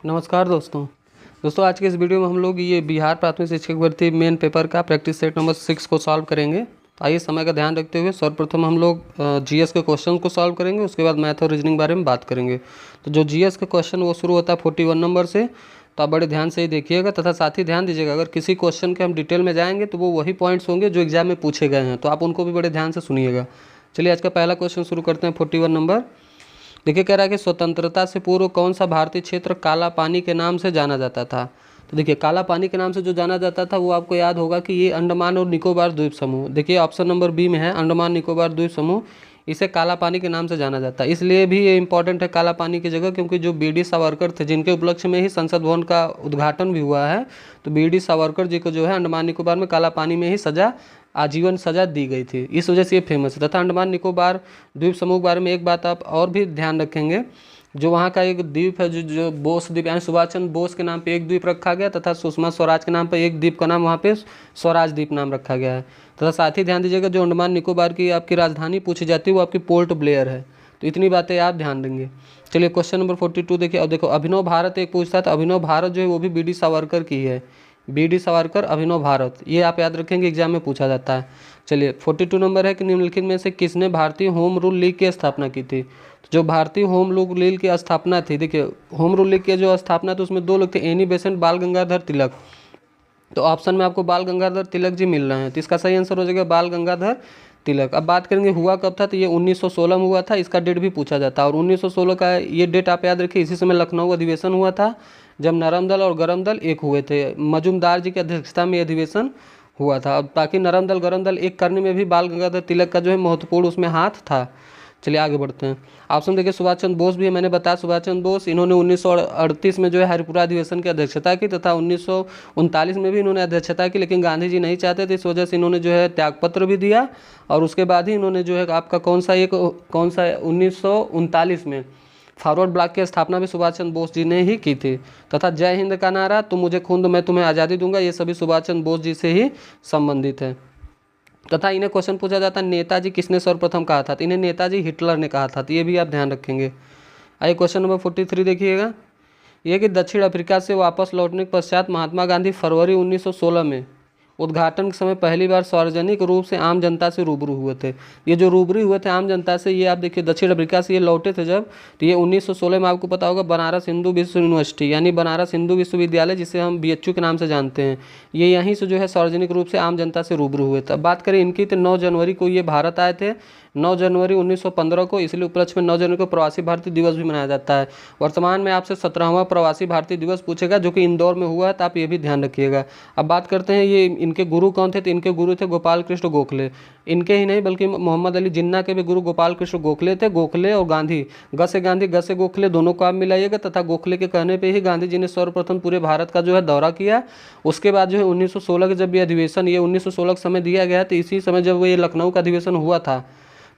नमस्कार दोस्तों आज के इस वीडियो में हम लोग ये बिहार प्राथमिक शिक्षक भर्ती मेन पेपर का प्रैक्टिस सेट नंबर 6 को सॉल्व करेंगे। तो आइए समय का ध्यान रखते हुए सर्वप्रथम हम लोग जीएस के क्वेश्चन को सॉल्व करेंगे, उसके बाद मैथ और रीजनिंग बारे में बात करेंगे। तो जो जीएस का क्वेश्चन वो शुरू होता है 41 नंबर से, तो आप बड़े ध्यान से ही देखिएगा तथा साथ ही ध्यान दीजिएगा अगर किसी क्वेश्चन के हम डिटेल में जाएंगे तो वो वही पॉइंट्स होंगे जो एग्जाम में पूछे गए हैं, तो आप उनको भी बड़े ध्यान से सुनिएगा। चलिए आज का पहला क्वेश्चन शुरू करते हैं 41 नंबर। देखिए कह रहा है कि स्वतंत्रता से पूर्व कौन सा भारतीय क्षेत्र काला पानी के नाम से जाना जाता था। तो देखिए काला पानी के नाम से जो जाना जाता था वो आपको याद होगा कि ये अंडमान और निकोबार द्वीप समूह, देखिए ऑप्शन नंबर बी में है अंडमान निकोबार द्वीप समूह, इसे काला पानी के नाम से जाना जाता है। इसलिए भी ये इंपॉर्टेंट है काला पानी की जगह, क्योंकि जो बी डी सावरकर थे जिनके उपलक्ष्य में ही संसद भवन का उद्घाटन भी हुआ है, तो बी डी सावरकर जी को जो है अंडमान निकोबार में काला पानी में ही आजीवन सजा दी गई थी, इस वजह से ये फेमस है। तथा अंडमान निकोबार द्वीप समूह के बारे में एक बात आप और भी ध्यान रखेंगे, जो वहाँ का एक द्वीप है जो बोस द्वीप, यानी सुभाष चंद्र बोस के नाम पे एक द्वीप रखा गया तथा सुषमा स्वराज के नाम पे एक द्वीप का नाम वहाँ पे स्वराज द्वीप नाम रखा गया है। तथा साथ ही ध्यान दीजिएगा जो अंडमान निकोबार की आपकी राजधानी पूछी जाती है वो आपकी पोर्ट ब्लेयर है। तो इतनी बातें आप ध्यान देंगे। चलिए क्वेश्चन नंबर 42 देखिए। और देखो अभिनव भारत एक पूछता था, अभिनव भारत जो है वो भी बी डी सावरकर की है, बी डी सावरकर अभिनव भारत, ये आप याद रखेंगे एग्जाम में पूछा जाता है। चलिए 42 नंबर है कि निम्नलिखित में से किसने भारतीय होम रूल लीग की स्थापना की थी। तो जो भारतीय होम रूल लीग की स्थापना थी, देखिए होम रूल लीग की जो स्थापना थी उसमें दो लोग थे, एनी बेसेंट, बाल गंगाधर तिलक। तो ऑप्शन में आपको बाल गंगाधर तिलक जी मिल रहे हैं, तो इसका सही आंसर हो जाएगा बाल गंगाधर तिलक। अब बात करेंगे हुआ कब था, तो ये 1916 में हुआ था, इसका डेट भी पूछा जाता है। और 1916 का ये डेट आप याद रखिए, इसी समय लखनऊ अधिवेशन हुआ था जब नरम दल और गरम दल एक हुए थे। मजूमदार जी की अध्यक्षता में अधिवेशन हुआ था। अब ताकि नरम दल गरम दल एक करने में भी बाल गंगाधर तिलक का जो है महत्वपूर्ण उसमें हाथ था। चलिए आगे बढ़ते हैं। ऑप्शन देखिए सुभाष चंद्र बोस भी है, मैंने बताया सुभाष चंद्र बोस, इन्होंने 1938 में जो है हरिपुरा अधिवेशन की अध्यक्षता की तथा 1939 में भी इन्होंने अध्यक्षता की, लेकिन गांधी जी नहीं चाहते थे, इस वजह से इन्होंने जो है त्यागपत्र भी दिया और उसके बाद ही इन्होंने जो है आपका कौन सा 1939 में फॉरवर्ड ब्लॉक की स्थापना भी सुभाष चंद्र बोस जी ने ही की थी। तथा जय हिंद का नारा, तुम मुझे खून दो मैं तुम्हें आज़ादी दूंगा, ये सभी सुभाष चंद्र बोस जी से ही संबंधित है। तथा इन्हें क्वेश्चन पूछा जाता है नेताजी किसने सर्वप्रथम कहा था, तो इन्हें नेताजी हिटलर ने कहा था, तो ये भी आप ध्यान रखेंगे। आइए क्वेश्चन नंबर 43 देखिएगा। यह कि दक्षिण अफ्रीका से वापस लौटने के पश्चात महात्मा गांधी फरवरी 1916 में उद्घाटन के समय पहली बार सार्वजनिक रूप से आम जनता से रूबरू हुए थे। ये जो रूबरू हुए थे आम जनता से, ये आप देखिए दक्षिण अफ्रीका से ये लौटे थे जब, तो ये 1916 में आपको पता होगा बनारस हिंदू विश्व यूनिवर्सिटी यानी बनारस हिंदू विश्वविद्यालय जिसे हम बीएचयू के नाम से जानते हैं, ये यहीं से जो है सार्वजनिक रूप से आम जनता से रूबरू हुए थे। अब बात करें इनकी तो 9 जनवरी को ये भारत आए थे, 9 जनवरी 1915 को, इसलिए उपलक्ष्य में 9 जनवरी को प्रवासी भारतीय दिवस भी मनाया जाता है। वर्तमान में आपसे 17वां प्रवासी भारतीय दिवस पूछेगा जो कि इंदौर में हुआ है, तो आप ये भी ध्यान रखिएगा। अब बात करते हैं ये इनके गुरु कौन थे, तो इनके गुरु थे गोपाल कृष्ण गोखले। इनके ही नहीं बल्कि मोहम्मद अली जिन्ना के भी गुरु गोपाल कृष्ण गोखले थे। गोखले और गांधी, ग से गोखले दोनों को आप मिलाइएगा, तथा गोखले के कहने पे ही गांधी जी ने सर्वप्रथम पूरे भारत का जो है दौरा किया। उसके बाद जो है 1916 के जब ये अधिवेशन, ये 1916 का समय दिया गया, तो इसी समय जब ये लखनऊ का अधिवेशन हुआ था,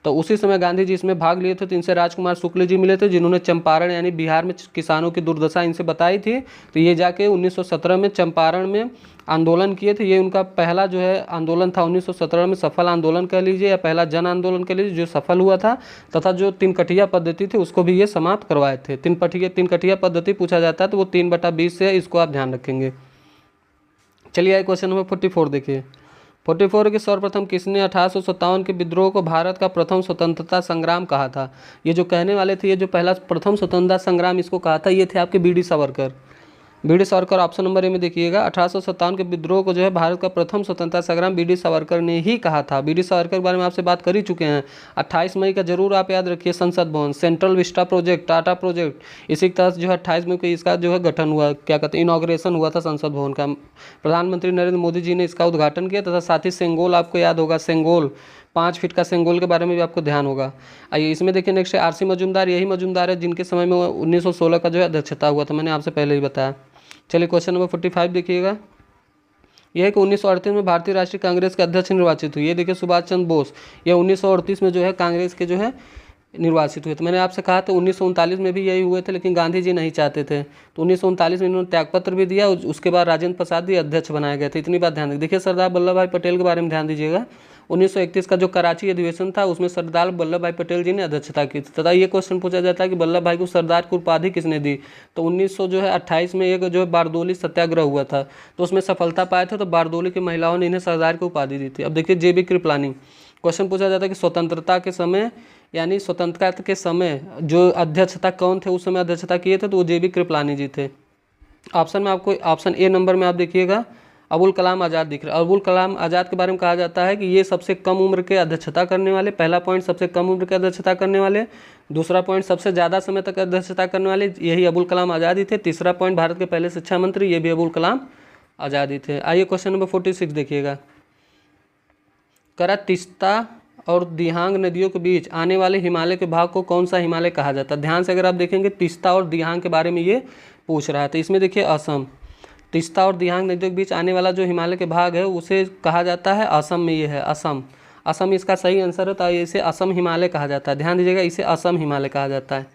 तो उसी समय गांधी जी इसमें भाग लिए थे। तो इनसे राजकुमार शुक्ल जी मिले थे जिन्होंने चंपारण यानी बिहार में किसानों की दुर्दशा इनसे बताई थी। तो ये जाके 1917 में चंपारण में आंदोलन किए थे। ये उनका पहला जो है आंदोलन था 1917 में, सफल आंदोलन कह लीजिए या पहला जन आंदोलन कह लीजिए जो सफल हुआ था। तथा जो 3 कठिया पद्धति थी उसको भी ये समाप्त करवाए थे। 3 कठिया पद्धति पूछा जाता है तो वो 3/20 से है, इसको आप ध्यान रखेंगे। चलिए आइए क्वेश्चन नंबर 44 देखिए। 44 के सर्वप्रथम किसने 1857 के विद्रोह को भारत का प्रथम स्वतंत्रता संग्राम कहा था। ये जो कहने वाले थे, ये जो पहला प्रथम स्वतंत्रता संग्राम इसको कहा था, ये थे आपके B D Savarkar. B D Savarkar option number A में देखिएगा। 1857 के विद्रोह को जो है भारत का प्रथम स्वतंत्रता संग्राम बी डी सावरकर ने ही कहा था। बी डी सावरकर के बारे में आपसे बात कर ही चुके हैं। 28 मई का जरूर आप याद रखिए संसद भवन, central Vista project, Tata project, इसी के तहत जो है 28 मई को इसका जो है गठन हुआ, क्या कहते हैं इनॉग्रेशन हुआ था संसद भवन का। प्रधानमंत्री नरेंद्र मोदी जी ने इसका उद्घाटन किया। तथा साथ ही सेंगोल आपको याद होगा, सेंगोल 5 फीट का सेंगोल के बारे में भी आपको ध्यान होगा। आइए इसमें देखिए नेक्स्ट है आरसी मजूमदार, यही मजूमदार है जिनके समय में 1916 का जो है अध्यक्षता हुआ था, मैंने आपसे पहले ही बताया। चलिए क्वेश्चन नंबर 45 देखिएगा। यह है कि 1938 में भारतीय राष्ट्रीय कांग्रेस के अध्यक्ष निर्वाचित हुए। ये देखिए सुभाष चंद्र बोस, ये 1938 में जो है कांग्रेस के जो है निर्वाचित हुए। तो मैंने आपसे कहा था 1939 में भी यही हुए थे, लेकिन गांधी जी नहीं चाहते थे, तो 1939 में इन्होंने त्यागपत्र भी दिया। उसके बाद राजेंद्र प्रसाद जी अध्यक्ष बनाए गए थे। इतनी बात ध्यान देखिए। सरदार वल्लभ भाई पटेल के बारे में ध्यान दीजिएगा। 1931 का जो कराची अधिवेशन था उसमें सरदार वल्लभ भाई पटेल जी ने अध्यक्षता की थी। तथा ये क्वेश्चन पूछा जाता है कि वल्लभ भाई को सरदार की उपाधि किसने दी, तो 1928 में एक जो है बारदोली सत्याग्रह हुआ था, तो उसमें सफलता पाए थे, तो बारदोली की महिलाओं ने इन्हें सरदार की उपाधि दी थी। अब देखिए JB कृपलानी, क्वेश्चन पूछा जाता है कि स्वतंत्रता के समय यानी स्वतंत्रता के समय जो अध्यक्षता कौन थे, उस समय अध्यक्षता किए थे, तो वो JB कृपलानी जी थे। ऑप्शन में आपको ऑप्शन ए नंबर में आप देखिएगा अबुल कलाम आज़ाद दिख रहा है। अबुल कलाम आज़ाद के बारे में कहा जाता है कि ये सबसे कम उम्र के अध्यक्षता करने वाले, पहला पॉइंट सबसे कम उम्र के अध्यक्षता करने वाले, दूसरा पॉइंट सबसे ज़्यादा समय तक अध्यक्षता करने वाले, यही अबुल कलाम आज़ाद ही थे। तीसरा पॉइंट भारत के पहले शिक्षा मंत्री, ये भी अबुल कलाम आज़ाद ही थे। आइए क्वेश्चन नंबर 46 देखिएगा। करा तीस्ता और दिहांग नदियों के बीच आने वाले हिमालय के भाग को कौन सा हिमालय कहा जाता है। ध्यान से अगर आप देखेंगे तीस्ता और दिहांग के बारे में ये पूछ रहा है, तो इसमें देखिए असम, तीस्ता और दिहांग नदियों के बीच आने वाला जो हिमालय के भाग है उसे कहा जाता है असम में, ये है असम। असम इसका सही आंसर है, तो इसे असम हिमालय कहा जाता है। ध्यान दीजिएगा, इसे असम हिमालय कहा जाता है।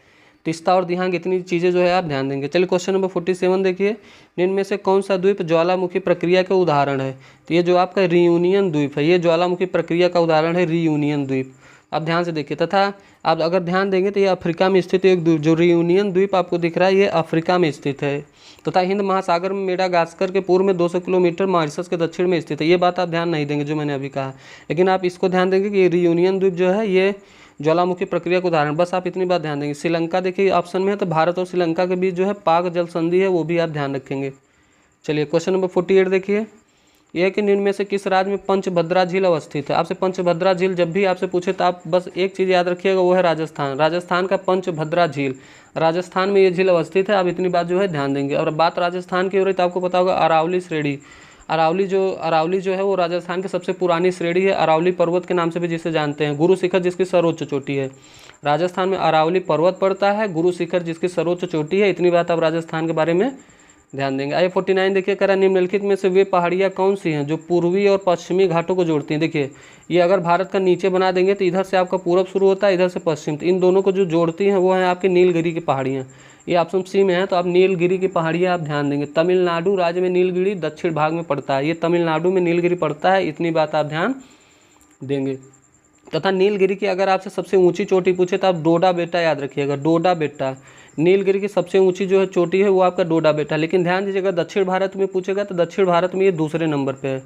तीस्ता और दिहांग इतनी चीज़ें जो है आप ध्यान देंगे। चलिए क्वेश्चन नंबर 47 देखिए। निम्न में से कौन सा द्वीप ज्वालामुखी प्रक्रिया का उदाहरण है, तो ये जो आपका रियूनियन द्वीप है, ये ज्वालामुखी प्रक्रिया का उदाहरण है, रियूनियन द्वीप। आप ध्यान से देखिए, तथा आप अगर ध्यान देंगे तो ये अफ्रीका में स्थित एक द्वीप, जो रियूनियन द्वीप आपको दिख रहा है, ये अफ्रीका में स्थित है, तथा हिंद महासागर में मेडागास्कर के पूर्व में 200 किलोमीटर मॉरिशस के दक्षिण में स्थित है। ये बात आप ध्यान नहीं देंगे जो मैंने अभी कहा, लेकिन आप इसको ध्यान देंगे कि ये रियूनियन द्वीप जो है ये ज्वालामुखी प्रक्रिया का उदाहरण, बस आप इतनी बात ध्यान देंगे। श्रीलंका देखिए ऑप्शन में है, तो भारत और श्रीलंका के बीच जो है पाक जल संधि है, वो भी आप ध्यान रखेंगे। चलिए क्वेश्चन नंबर 48 देखिए। यह कि निम्न में से किस राज्य में पंचभद्रा झील अवस्थित है। आपसे पंचभद्रा झील जब भी आपसे पूछे तो आप बस एक चीज़ याद रखिएगा, वो है राजस्थान। राजस्थान का पंचभद्रा झील, राजस्थान में ये झील अवस्थित है, आप इतनी बात जो है ध्यान देंगे। और बात राजस्थान की हो रही तो आपको पता होगा अरावली श्रेणी, अरावली जो है वो राजस्थान की सबसे पुरानी श्रेणी है, अरावली पर्वत के नाम से भी जिसे जानते हैं। गुरु शिखर जिसकी सर्वोच्च चोटी है, राजस्थान में अरावली पर्वत पड़ता है, गुरु शिखर जिसकी सर्वोच्च चोटी है। इतनी बात आप राजस्थान के बारे में ध्यान देंगे। आइए 49 देखिए, करा निम्नलिखित में से वे पहाड़ियाँ कौन सी हैं जो पूर्वी और पश्चिमी घाटों को जोड़ती हैं। देखिए ये अगर भारत का नीचे बना देंगे तो इधर से आपका पूरब शुरू होता है, इधर से पश्चिम, तो इन दोनों को जो जोड़ती हैं वो हैं आपकी नीलगिरी की पहाड़ियाँ। ये ऑप्शन सी में है, तो आप नीलगिरी की पहाड़ियाँ आप ध्यान देंगे। तमिलनाडु राज्य में नीलगिरी दक्षिण भाग में पड़ता है, ये तमिलनाडु में नीलगिरी पड़ता है, इतनी बात आप ध्यान देंगे। तथा नीलगिरी की अगर आपसे सबसे ऊंची चोटी पूछे तो आप डोडा बेटा याद रखिएगा, डोडा बेटा। नीलगिरी की सबसे ऊंची जो है चोटी है वो आपका डोडा बेटा। लेकिन ध्यान दीजिएगा दक्षिण भारत में पूछेगा तो दक्षिण भारत में ये दूसरे नंबर पे है,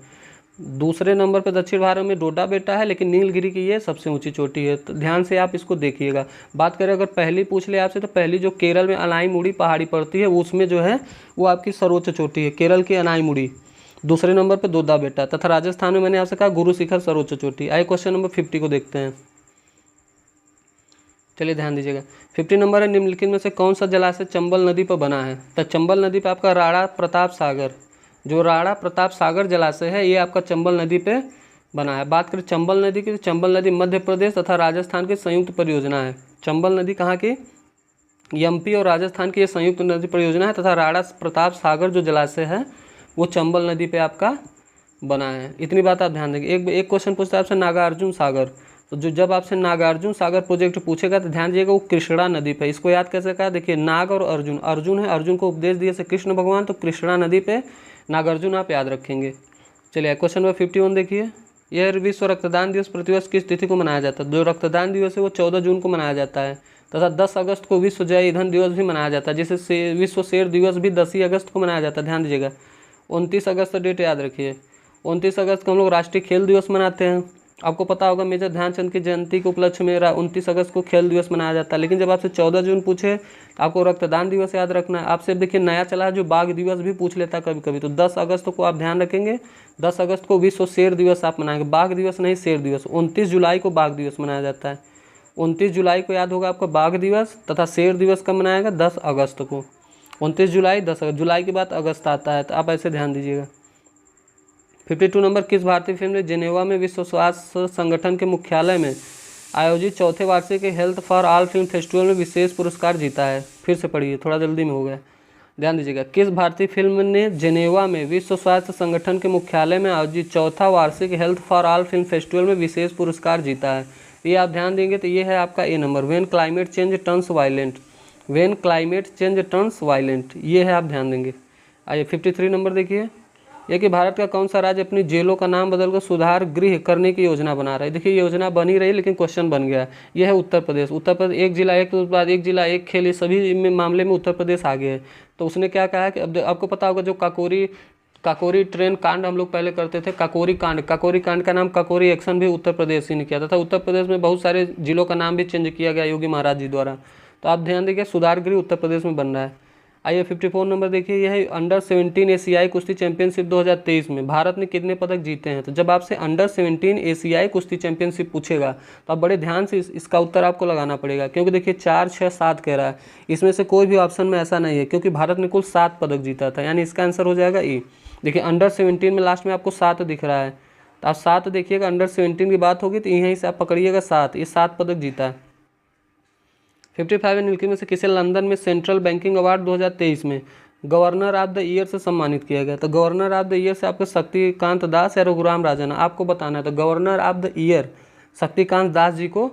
दूसरे नंबर पे दक्षिण भारत में डोडा बेटा है, लेकिन नीलगिरी की ये सबसे ऊंची चोटी है। तो ध्यान से आप इसको देखिएगा। बात करें अगर पहली पूछ ले आपसे, तो पहली जो केरल में अनाईमुड़ी पहाड़ी पड़ती है उसमें जो है वो आपकी सर्वोच्च चोटी है, केरल की अनाईमुड़ी। दूसरे नंबर पे डोडा बेटा, तथा राजस्थान में मैंने आपसे कहा गुरु शिखर सर्वोच्च चोटी। आइए क्वेश्चन नंबर 50 को देखते हैं। चलिए ध्यान दीजिएगा। 50 नंबर है, निम्नलिखित में से कौन सा जलाशय चंबल नदी पर बना है। तो चंबल नदी पे आपका राणा प्रताप सागर, जो राणा प्रताप सागर जलाशय है ये आपका चंबल नदी पे बना है। बात करें चंबल नदी की, तो चंबल नदी मध्य प्रदेश तथा राजस्थान की संयुक्त परियोजना है। चंबल नदी कहाँ की, एमपी और राजस्थान की ये संयुक्त नदी परियोजना है, तथा राणा प्रताप सागर जो जलाशय है वो चंबल नदी पे आपका बना है। इतनी बात आप ध्यान देंगे। एक क्वेश्चन पूछता है आपसे नागार्जुन सागर, तो जो जब आपसे नागार्जुन सागर प्रोजेक्ट पूछेगा तो ध्यान दीजिएगा वो कृष्णा नदी पे। इसको याद कैसे कहा, देखिए नाग और अर्जुन, अर्जुन है, अर्जुन को उपदेश दिए से कृष्ण भगवान, तो कृष्णा नदी पे नागार्जुन आप याद रखेंगे। चलिए क्वेश्चन नंबर 51 देखिए। यह विश्व रक्तदान दिवस प्रतिवर्ष किस तिथि को मनाया जाता है। जो रक्तदान दिवस है वो 14 जून को मनाया जाता है, तथा 10 अगस्त को विश्व जय ईंधन दिवस भी मनाया जाता है, जिसे विश्व शेर दिवस भी 10 ही अगस्त को मनाया जाता है। ध्यान दीजिएगा 29 अगस्त डेट याद रखिए। 29 अगस्त को हम लोग राष्ट्रीय खेल दिवस मनाते हैं। आपको पता होगा मेजर ध्यानचंद की जयंती के उपलक्ष्य में 29 अगस्त को खेल दिवस मनाया जाता है। लेकिन जब आपसे 14 जून पूछे तो आपको रक्तदान दिवस याद रखना है। आपसे देखिए नया चला है जो बाघ दिवस भी पूछ लेता है कभी कभी, तो 10 अगस्त को आप ध्यान रखेंगे। 10 अगस्त को विश्व शेर दिवस आप मनाएंगे, बाघ दिवस नहीं शेर दिवस। 29 जुलाई को बाघ दिवस मनाया जाता है। 29 जुलाई को याद होगा आपका बाघ दिवस, तथा शेर दिवस कब मनाएगा, 10 अगस्त को। 29 जुलाई 10 अगस्त, जुलाई के बाद अगस्त आता है, तो आप ऐसे ध्यान दीजिएगा। 52 नंबर, किस भारतीय फिल्म ने जेनेवा में विश्व स्वास्थ्य संगठन के मुख्यालय में आयोजित चौथे वार्षिक health for all film festival में विशेष पुरस्कार जीता है। फिर से पढ़िए, थोड़ा जल्दी में हो गया, ध्यान दीजिएगा। किस भारतीय फिल्म ने जेनेवा में विश्व स्वास्थ्य संगठन के मुख्यालय में आयोजित चौथा वार्षिक health for all film festival में विशेष पुरस्कार जीता है। ये आप ध्यान देंगे तो ये है आपका A number, when climate change turns violent, when climate change turns violent, ये है आप ध्यान देंगे। आइए 53 नंबर देखिए। यह कि भारत का कौन सा राज्य अपनी जेलों का नाम बदलकर सुधार गृह करने की योजना बना रहा है। देखिए योजना बनी रही लेकिन क्वेश्चन बन गया। यह है उत्तर प्रदेश। उत्तर प्रदेश एक जिला एक उत्पाद, एक जिला एक खेल, ये सभी मामले में उत्तर प्रदेश आगे है। तो उसने क्या कहा कि अब आपको पता होगा जो काकोरी ट्रेन कांड हम लोग पहले करते थे, काकोरी कांड का नाम काकोरी एक्शन भी उत्तर प्रदेश ही ने किया था। उत्तर प्रदेश में बहुत सारे जिलों का नाम भी चेंज किया गया योगी महाराज जी द्वारा। तो आप ध्यान देखिए सुधार गृह उत्तर प्रदेश में बन रहा है। आइए 54 नंबर देखिए, यह है अंडर 17 एशियाई कुश्ती चैंपियनशिप 2023 में भारत ने कितने पदक जीते हैं। तो जब आपसे अंडर 17 एशियाई कुश्ती चैंपियनशिप पूछेगा तो आप बड़े ध्यान से इसका उत्तर आपको लगाना पड़ेगा, क्योंकि देखिए 4, 6, 7 कह रहा है। इसमें से कोई भी ऑप्शन में ऐसा नहीं है, क्योंकि भारत ने कुल 7 पदक जीता था, यानी इसका आंसर हो जाएगा ई। देखिए अंडर 17 में लास्ट में आपको 7 दिख रहा है, तो आप 7 देखिएगा। अंडर 17 की बात होगी तो यहीं से आप पकड़िएगा 7, ये 7 पदक जीता है। 55 निम्नलिखित में से किसे लंदन में सेंट्रल बैंकिंग अवार्ड 2023 में गवर्नर ऑफ द ईयर से सम्मानित किया गया। तो गवर्नर ऑफ द ईयर से आपको शक्तिकांत दास या रघुराम राजन आपको बताना है। तो governor of the year Shaktikanta Das ji को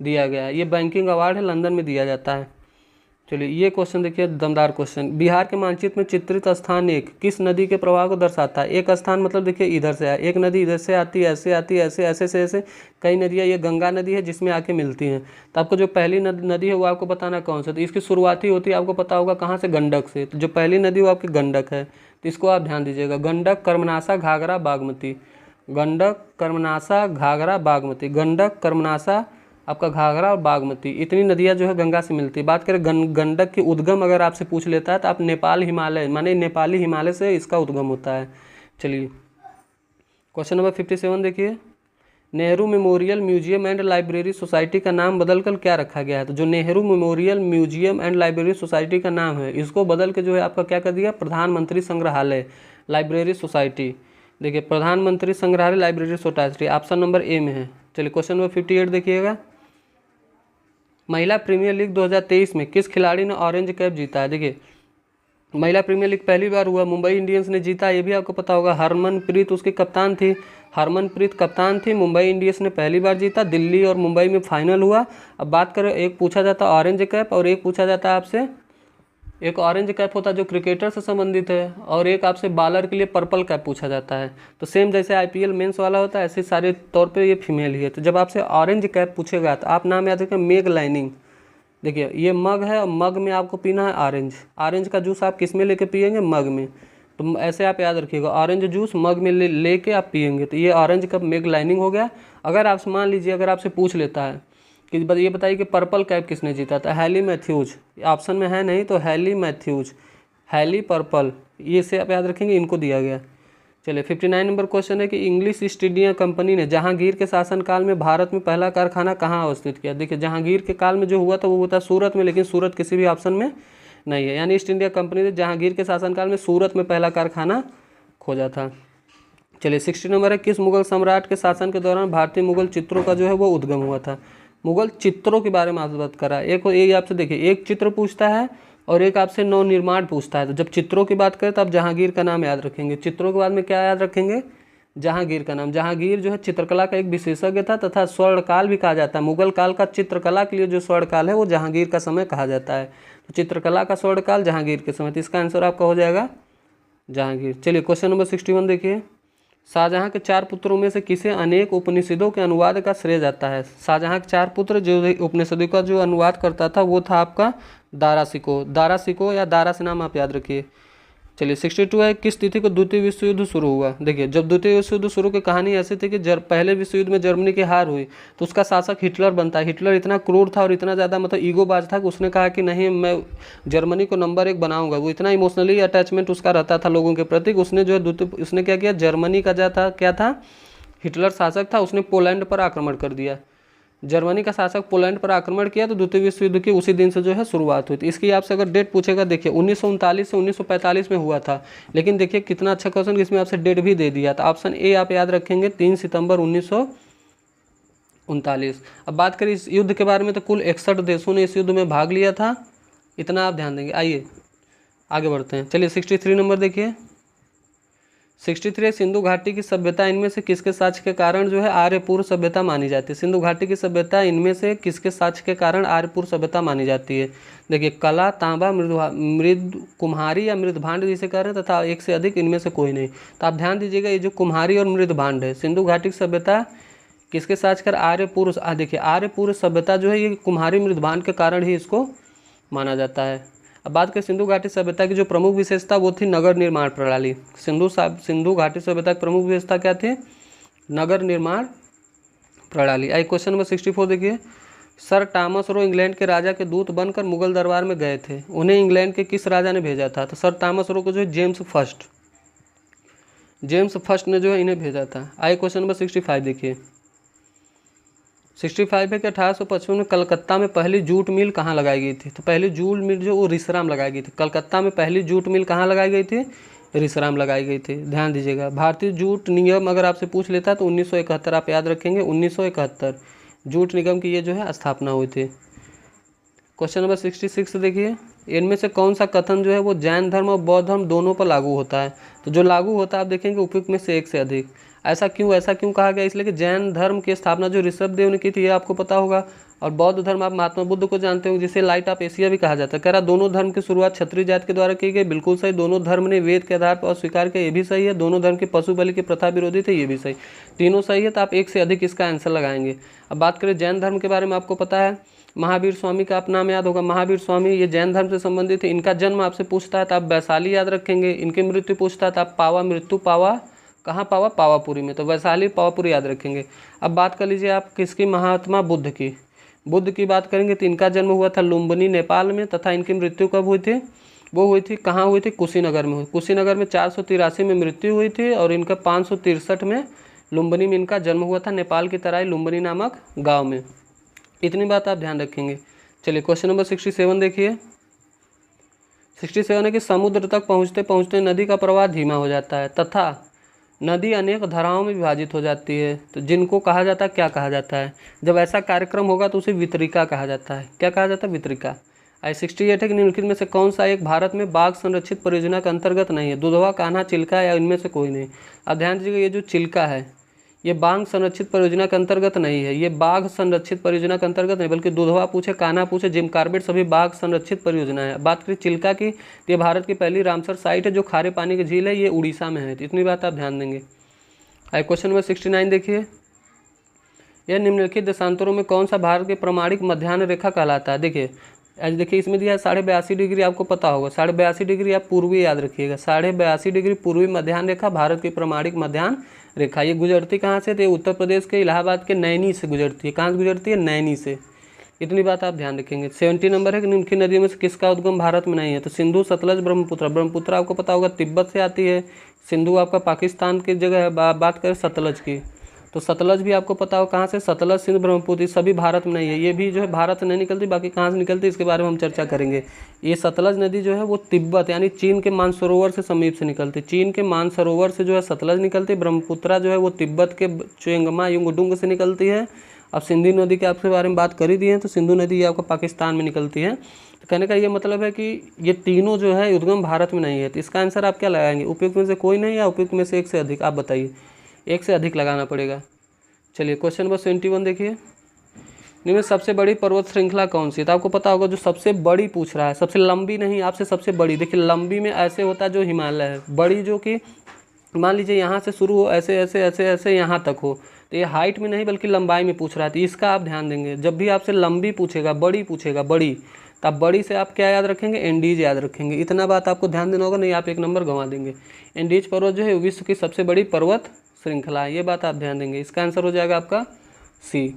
दिया गया है। ये बैंकिंग अवार्ड है, लंदन में दिया जाता है। चलिए ये क्वेश्चन देखिए, दमदार क्वेश्चन। बिहार के मानचित्र में चित्रित स्थान एक किस नदी के प्रवाह को दर्शाता है। एक स्थान मतलब देखिए इधर से है, एक नदी इधर से आती है, ऐसे आती है, ऐसे ऐसे से ऐसे कई नदियाँ, ये गंगा नदी है जिसमें आके मिलती हैं। तो आपको जो पहली नदी है वो आपको बताना कौन सा। तो इसकी शुरुआती होती है आपको पता होगा कहाँ से, गंडक से। तो जो पहली नदी वो आपकी गंडक है, तो इसको आप ध्यान दीजिएगा। गंडक, कर्मनाशा, घाघरा, बागमती। गंडक, कर्मनाशा, घाघरा, बागमती। गंडक, कर्मनाशा, आपका घाघरा और बागमती, इतनी नदियाँ जो है गंगा से मिलती है। बात करें गंडक की उद्गम अगर आपसे पूछ लेता है तो आप नेपाल हिमालय, माने नेपाली हिमालय से इसका उद्गम होता है। चलिए क्वेश्चन नंबर 57 देखिए, Nehru memorial museum and library society का नाम बदलकर क्या रखा गया है। तो जो Nehru memorial museum and library society का नाम है, इसको बदल के जो है आपका क्या कर दिया, प्रधानमंत्री संग्रहालय लाइब्रेरी सोसाइटी। देखिए प्रधानमंत्री संग्रहालय library society option number A में है। चलिए क्वेश्चन नंबर 58 देखिएगा, महिला प्रीमियर लीग 2023 में किस खिलाड़ी ने ऑरेंज कैप जीता है। देखिए महिला प्रीमियर लीग पहली बार हुआ, मुंबई इंडियंस ने जीता, ये भी आपको पता होगा। हरमनप्रीत उसकी कप्तान थी, हरमनप्रीत कप्तान थी। मुंबई इंडियंस ने पहली बार जीता, दिल्ली और मुंबई में फाइनल हुआ। अब बात करें, एक पूछा जाता ऑरेंज कैप और एक पूछा जाता है आपसे, एक ऑरेंज कैप होता है जो क्रिकेटर से संबंधित है, और एक आपसे बॉलर के लिए पर्पल कैप पूछा जाता है। तो सेम जैसे IPL मेंस वाला होता है ऐसे सारे तौर पे ये फीमेल ही है। तो जब आपसे ऑरेंज कैप पूछेगा तो आप नाम याद रखें, मेग लाइनिंग। देखिए ये मग है और मग में आपको पीना है ऑरेंज। ऑरेंज का जूस आप किस में लेके पियेंगे, मग में। तो ऐसे आप याद रखिएगा, ऑरेंज जूस मग में लेके आप पियेंगे। तो ये ऑरेंज कप मेग लाइनिंग हो गया। अगर आपसे मान लीजिए अगर आपसे पूछ लेता है कि ये बताइए कि पर्पल कैप किसने जीता था, हैली मैथ्यूज। ऑप्शन में है नहीं तो हैली मैथ्यूज, हैली पर्पल, ये से आप याद रखेंगे, इनको दिया गया। चलिए 59 नंबर क्वेश्चन है कि इंग्लिश ईस्ट इंडिया कंपनी ने जहांगीर के शासनकाल में भारत में पहला कारखाना कहाँ अवस्थित किया। देखिए जहांगीर के काल में जो हुआ था वो हुआ था सूरत में, लेकिन सूरत किसी भी ऑप्शन में नहीं है। यानी ईस्ट इंडिया कंपनी ने जहांगीर के शासनकाल में सूरत में पहला कारखाना खोजा था। चलिए 60 नंबर है, किस मुगल सम्राट के शासन के दौरान भारतीय मुगल चित्रों का जो है वो उद्गम हुआ था। मुगल चित्रों के बारे में आप बात करा, एक आपसे देखिए, एक चित्र पूछता है और एक आपसे नव निर्माण पूछता है। तो जब चित्रों की बात करें तो आप जहांगीर का नाम याद रखेंगे। चित्रों के बाद में क्या याद रखेंगे, जहांगीर का नाम। जहांगीर जो है चित्रकला का एक विशेषज्ञ था तथा स्वर्णकाल भी कहा जाता है। मुगल काल का चित्रकला के लिए जो स्वर्णकाल है वो जहांगीर का समय कहा जाता है। तो चित्रकला का स्वर्णकाल जहांगीर के समय, तो इसका आंसर आपका हो जाएगा जहांगीर। चलिए क्वेश्चन नंबर 61 देखिए, शाहजहाँ के 4 पुत्रों में से किसे अनेक उपनिषदों के अनुवाद का श्रेय जाता है। शाहजहाँ के 4 पुत्र जो उपनिषदों का जो अनुवाद करता था वो था आपका दारा सिको या दारा से नाम आप याद रखिए। चलिए 62 है, किस तिथि को द्वितीय विश्व युद्ध शुरू हुआ। देखिए जब द्वितीय विश्व युद्ध शुरू की कहानी ऐसी थी कि पहले विश्व युद्ध में जर्मनी की हार हुई तो उसका शासक हिटलर बनता है। हिटलर इतना क्रूर था और इतना ज़्यादा मतलब ईगोबाज था कि उसने कहा कि नहीं मैं जर्मनी को नंबर 1 बनाऊंगा। वो इतना इमोशनली अटैचमेंट उसका रहता था लोगों के प्रति। उसने जो है उसने क्या किया, जर्मनी का क्या था, हिटलर शासक था, उसने पोलैंड पर आक्रमण कर दिया। जर्मनी का शासक पोलैंड पर आक्रमण किया तो द्वितीय विश्व युद्ध की उसी दिन से जो है शुरुआत हुई थी। इसकी आपसे अगर डेट पूछेगा, देखिए 1939 से 1945 में हुआ था, लेकिन देखिए कितना अच्छा क्वेश्चन, इसमें आपसे डेट भी दे दिया। तो ऑप्शन ए आप याद रखेंगे 3 सितंबर 1939। अब बात करें इस युद्ध के बारे में तो कुल 61 देशों ने इस युद्ध में भाग लिया था, इतना आप ध्यान देंगे। आइए आगे बढ़ते हैं। चलिए 63 नंबर देखिए, 63 सिंधु घाटी की सभ्यता इनमें से किसके साक्ष्य के कारण जो है आर्यपूर्व सभ्यता मानी जाती है। सिंधु घाटी की सभ्यता इनमें से किसके साक्ष्य के कारण आर्यपूर्व सभ्यता मानी जाती है। देखिए कला, तांबा, मृद कुम्हारी या मृद भांड जिसे कह रहे हैं तथा एक से अधिक इनमें से कोई नहीं। तो आप ध्यान दीजिएगा ये जो कुम्हारी और मृद भांड है, सिंधु घाटी की सभ्यता किसके साक्ष्य कर आर्यपूर्व, देखिए आर्यपूर्व सभ्यता जो है ये कुम्हारी मृद भांड के कारण ही इसको माना जाता है। अब बात करें सिंधु घाटी सभ्यता की जो प्रमुख विशेषता वो थी नगर निर्माण प्रणाली। सिंधु घाटी सभ्यता की प्रमुख विशेषता क्या थी? नगर निर्माण प्रणाली। आई क्वेश्चन नंबर 64 देखिए, सर टॉमस रो इंग्लैंड के राजा के दूत बनकर मुगल दरबार में गए थे, उन्हें इंग्लैंड के किस राजा ने भेजा था? तो सर टॉमस रो को जो है जेम्स फर्स्ट ने जो है इन्हें भेजा था। आई क्वेश्चन नंबर 65 देखिए, 65 है कि 1855 में कलकत्ता में पहली जूट मिल कहाँ लगाई गई थी? तो पहली जूट मिल जो वो रिसराम लगाई गई थी। कलकत्ता में पहली जूट मिल कहाँ लगाई गई थी? रिसराम लगाई गई थी। ध्यान दीजिएगा, भारतीय जूट निगम अगर आपसे पूछ लेता तो 1971 आप याद रखेंगे, 1971 जूट निगम की ये जो है स्थापना हुई थी। क्वेश्चन नंबर 66 देखिए, इनमें से कौन सा कथन जो है वो जैन धर्म और बौद्ध धर्म दोनों पर लागू होता है? तो जो लागू होता है आप देखेंगे उपयुक्त में से एक से अधिक। ऐसा क्यों कहा गया? इसलिए कि जैन धर्म की स्थापना जो ऋषभ देव ने की थी ये आपको पता होगा, और बौद्ध धर्म आप महात्मा बुद्ध को जानते हो, जिसे लाइट ऑफ एशिया भी कहा जाता है। कह रहा दोनों धर्म की शुरुआत क्षत्रिय जाति के द्वारा की गई, बिल्कुल सही। दोनों धर्म ने वेद के आधार पर स्वीकार किया, ये भी सही है। दोनों धर्म के पशु बलि की प्रथा विरोधी थे, ये भी सही। तीनों सही है, तो आप एक से अधिक इसका आंसर लगाएंगे। अब बात करें जैन धर्म के बारे में, आपको पता है महावीर स्वामी का आप नाम याद होगा। महावीर स्वामी ये जैन धर्म से संबंधित है। इनका जन्म आपसे पूछता है तो आप वैशाली याद रखेंगे। इनकी मृत्यु पूछता है तो आप कहाँ पावा? पावापुरी में, तो वैशाली पावापुरी याद रखेंगे। अब बात कर लीजिए आप किसकी? महात्मा बुद्ध की बात करेंगे तो इनका जन्म हुआ था लुम्बिनी नेपाल में, तथा इनकी मृत्यु कब हुई थी? वो हुई थी कहाँ हुई थी? कुशीनगर में हुई। कुशीनगर में 483 में मृत्यु हुई थी और इनका 563 में लुम्बिनी में इनका जन्म हुआ था, नेपाल की तराई लुम्बिनी नामक गाँव में। इतनी बात आप ध्यान रखेंगे। चलिए क्वेश्चन नंबर 67 देखिए, 67 है कि समुद्र तक पहुँचते पहुँचते नदी का प्रवाह धीमा हो जाता है तथा नदी अनेक धाराओं में विभाजित हो जाती है, तो जिनको कहा जाता है, क्या कहा जाता है? जब ऐसा कार्यक्रम होगा तो उसे वितरिका कहा जाता है। क्या कहा जाता है? वितरिका। आई 68 है कि निम्नलिखित में से कौन सा एक भारत में बाघ संरक्षित परियोजना के अंतर्गत नहीं है? दुधवा, कान्हा, चिल्का या इनमें से कोई नहीं। अब ध्यान दीजिएगा, ये जो चिल्का है ये बाघ संरक्षित परियोजना के अंतर्गत नहीं है। ये बाघ संरक्षित परियोजना के अंतर्गत नहीं, बल्कि दुधवा पूछे, कान्हा पूछे, जिम कार्बेट सभी बाघ संरक्षित परियोजना है। बात करें चिल्का की, ये भारत की पहली रामसर साइट है जो खारे पानी की झील है, ये उड़ीसा में है। तो इतनी बात आप ध्यान देंगे। आई क्वेश्चन नंबर 69 देखिए, यह निम्नलिखित देशांतरों में कौन सा भारत के प्रमाणिक मध्याह्न रेखा कहलाता है? देखिए इसमें दिया है 82.5 डिग्री, आपको पता होगा 82.5 डिग्री आप पूर्वी याद रखिएगा। 82.5 डिग्री पूर्वी मध्याह्न रेखा भारत की प्रमाणिक मध्याह्न रेखा। ये गुजरती कहाँ से? तो ये उत्तर प्रदेश के इलाहाबाद के नैनी से गुजरती है। कहाँ से गुजरती है? नैनी से। इतनी बात आप ध्यान रखेंगे। 70 नंबर है कि निम्नलिखित नदियों में से किसका उद्गम भारत में नहीं है? तो सिंधु, सतलज, ब्रह्मपुत्र आपको पता होगा तिब्बत से आती है। सिंधु आपका पाकिस्तान की जगह है। बात करें सतलज की, तो सतलज भी आपको पता हो कहाँ से? सतलज, सिंध, ब्रह्मपुत्र सभी भारत में नहीं है। ये भी जो है भारत से नहीं निकलती, बाकी कहाँ से निकलती इसके बारे में हम चर्चा करेंगे। ये सतलज नदी जो है वो तिब्बत यानी चीन के मानसरोवर से समीप से निकलती। चीन के मानसरोवर से जो है सतलज निकलती। ब्रह्मपुत्र जो है वो तिब्बत के चुंगमा युंगडुंग से निकलती है। अब सिंधु नदी के आपके बारे में बात कर ही दी है, तो सिंधु नदी ये आपको पाकिस्तान में निकलती है। तो कहने का ये मतलब है कि ये तीनों जो है उद्गम भारत में नहीं है। तो इसका आंसर आप क्या लगाएंगे? उपयुक्त में से कोई नहीं या उपयुक्त में से एक से अधिक? आप बताइए, एक से अधिक लगाना पड़ेगा। चलिए क्वेश्चन नंबर 71 देखिए, इनमें सबसे बड़ी पर्वत श्रृंखला कौन सी है? तो आपको पता होगा जो सबसे बड़ी पूछ रहा है, सबसे लंबी नहीं, आपसे सबसे बड़ी। देखिए लंबी में ऐसे होता है जो हिमालय है, बड़ी जो कि मान लीजिए यहाँ से शुरू हो ऐसे ऐसे ऐसे ऐसे यहाँ तक हो, तो ये हाइट में नहीं बल्कि लंबाई में पूछ रहा है। तो इसका आप ध्यान देंगे, जब भी आपसे लंबी पूछेगा, बड़ी पूछेगा, बड़ी, तो आप बड़ी से आप क्या याद रखेंगे? एंडीज याद रखेंगे। इतना बात आपको ध्यान देना होगा, नहीं आप एक नंबर गंवा देंगे। एंडीज पर्वत जो है विश्व की सबसे बड़ी पर्वत श्रृंखला है, ये बात आप ध्यान देंगे। इसका आंसर हो जाएगा आपका सी।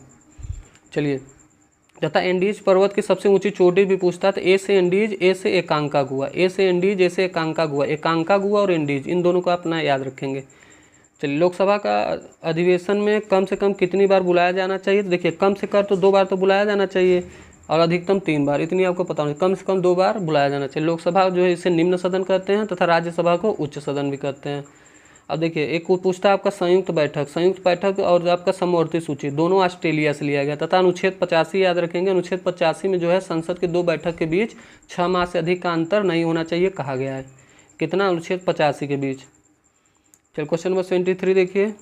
चलिए, तथा एंडीज पर्वत की सबसे ऊंची चोटी भी पूछता है, तो ए से एंडीज, ए से एकांका गुहा, ए से एंडीज, ए से एकांका गुहा। एकांका गुहा और एंडीज इन दोनों को अपना याद रखेंगे। चलिए, लोकसभा का अधिवेशन में कम से कम कितनी बार बुलाया जाना चाहिए? तो देखिए कम से कम तो 2 बार तो बुलाया जाना चाहिए और अधिकतम 3 बार, इतनी आपको पता होनी। कम से कम 2 बार बुलाया जाना चाहिए। लोकसभा जो है इसे निम्न सदन कहते हैं तथा राज्यसभा को उच्च सदन भी कहते हैं। अब देखिए एक पूछता है आपका संयुक्त बैठक और आपका समवर्ती सूची, दोनों ऑस्ट्रेलिया से लिया गया तथा अनुच्छेद 85 याद रखेंगे। अनुच्छेद 85 में जो है संसद के 2 बैठक के बीच 6 माह से अधिक का अंतर नहीं होना चाहिए कहा गया है। कितना? अनुच्छेद 85 के बीच चलिए क्वेश्चन नंबर 23 देखिए,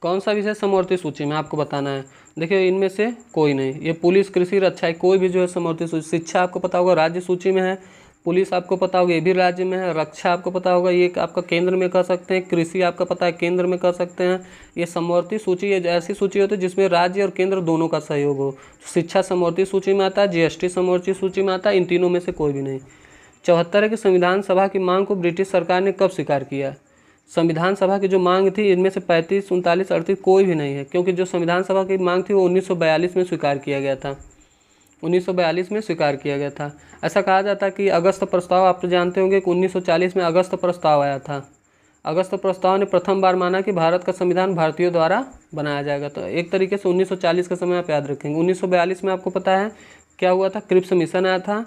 कौन सा विषय समवर्ती सूची में आपको बताना है। देखिए इनमें से कोई नहीं, ये पुलिस, कृषि, रक्षा, कोई भी जो है समवर्ती सूची। शिक्षा आपको पता होगा राज्य सूची में है, पुलिस आपको पता होगा ये भी राज्य में है, रक्षा आपको पता होगा ये आपका केंद्र में कर सकते हैं, कृषि आपका पता है केंद्र में कर सकते हैं। ये समवर्ती सूची ये ऐसी सूची होती है जिसमें राज्य और केंद्र दोनों का सहयोग हो। शिक्षा समवर्ती सूची में आता है, जीएसटी समवर्ती सूची में आता है, इन तीनों में से कोई भी नहीं। 74 है कि संविधान सभा की मांग को ब्रिटिश सरकार ने कब स्वीकार किया। संविधान सभा की जो मांग थी इनमें से 35, 39, 38 कोई भी नहीं है, क्योंकि जो संविधान सभा की मांग थी वो 1942 में स्वीकार किया गया था। 1942 में स्वीकार किया गया था। ऐसा कहा जाता है कि अगस्त प्रस्ताव, आप तो जानते होंगे कि 1940 में अगस्त प्रस्ताव आया था। अगस्त प्रस्ताव ने प्रथम बार माना कि भारत का संविधान भारतीयों द्वारा बनाया जाएगा। तो एक तरीके से 1940 का समय आप याद रखेंगे। 1942 में आपको पता है क्या हुआ था, क्रिप्स मिशन आया था।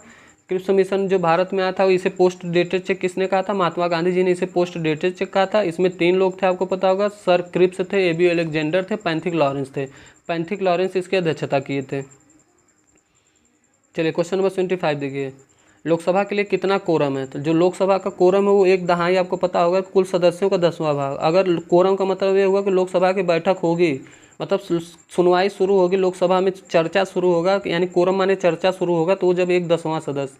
क्रिप्स मिशन जो भारत में आया था, इसे पोस्ट डेटेड चेक किसने कहा था, महात्मा गांधी जी ने इसे पोस्ट डेटेड चेक कहा था। इसमें 3 लोग थे आपको पता होगा, सर क्रिप्स थे, एबी अलेक्जेंडर थे, पैंथिक लॉरेंस थे। पैंथिक लॉरेंस इसकी अध्यक्षता किए थे। चलिए क्वेश्चन नंबर 25 देखिए, लोकसभा के लिए कितना कोरम है। तो जो लोकसभा का कोरम है वो 1/2 आपको पता होगा, कुल सदस्यों का 10वां भाग। अगर कोरम का मतलब ये हुआ कि लोकसभा की बैठक होगी, मतलब सुनवाई शुरू होगी लोकसभा में, चर्चा शुरू होगा, यानी कोरम माने चर्चा शुरू होगा, तो जब 1/10वां सदस्य,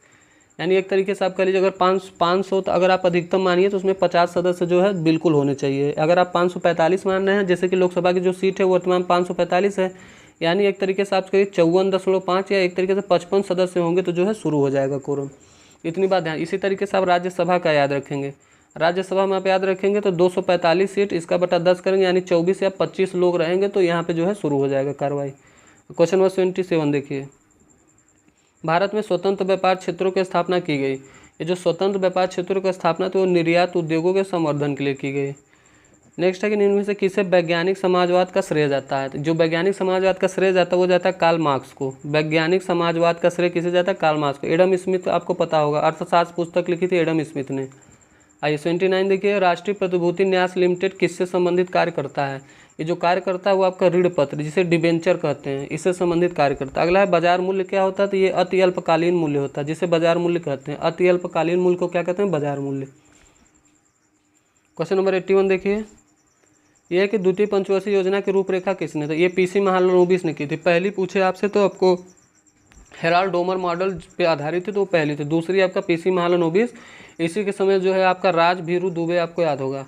यानी एक तरीके से आप कह लीजिए अगर 500 तो अगर आप अधिकतम मानिए तो उसमें 50 सदस्य जो है बिल्कुल होने चाहिए। अगर आप 545 मान रहे हैं, जैसे कि लोकसभा की जो सीट है वो वर्तमान 545 है, यानी एक तरीके से आप कहिए 54.5 या एक तरीके से 55 सदस्य होंगे तो जो है शुरू हो जाएगा कोरम। इतनी बात ध्यान। इसी तरीके से आप राज्यसभा का याद रखेंगे। राज्यसभा में आप याद रखेंगे तो 245 सीट, इसका बटा 10 करेंगे, यानी 24 या 25 लोग रहेंगे तो यहाँ पे जो है शुरू हो जाएगा कार्रवाई। क्वेश्चन नंबर 27 देखिए, भारत में स्वतंत्र व्यापार क्षेत्रों की स्थापना की गई। ये जो स्वतंत्र व्यापार क्षेत्रों की स्थापना तो निर्यात उद्योगों के संवर्धन के लिए की गई। नेक्स्ट है कि इनमें से किसे वैज्ञानिक समाजवाद का श्रेय जाता है। तो जो वैज्ञानिक समाजवाद का श्रेय जाता है वो जाता है कार्ल मार्क्स को। वैज्ञानिक समाजवाद का श्रेय किसे जाता है, कार्ल मार्क्स को। एडम स्मिथ आपको पता होगा, अर्थशास्त्र पुस्तक लिखी थी एडम स्मिथ ने। आइए 29 देखिए, राष्ट्रीय प्रतिभूति न्यास लिमिटेड किससे संबंधित कार्य करता है। ये जो कार्य करता है वो आपका ऋण पत्र, जिसे डिबेंचर कहते हैं, इससे संबंधित कार्य करता है। अगला है बाजार मूल्य क्या होता है, तो ये अति अल्पकालीन मूल्य होता है, जिसे बाजार मूल्य कहते हैं। अति अल्पकालीन मूल्य को क्या कहते हैं, बाजार मूल्य। क्वेश्चन नंबर 81 देखिए, यह है कि द्वितीय पंचवर्षीय योजना की रूपरेखा किसने, तो ये पीसी महालनोबिस ने की थी। पहली पूछे आपसे तो आपको हेराल्ड डोमर मॉडल पे आधारित थी, तो वो पहली थी। दूसरी आपका पीसी महालनोबिस, इसी के समय जो है आपका राजभीरू दुबे आपको याद होगा।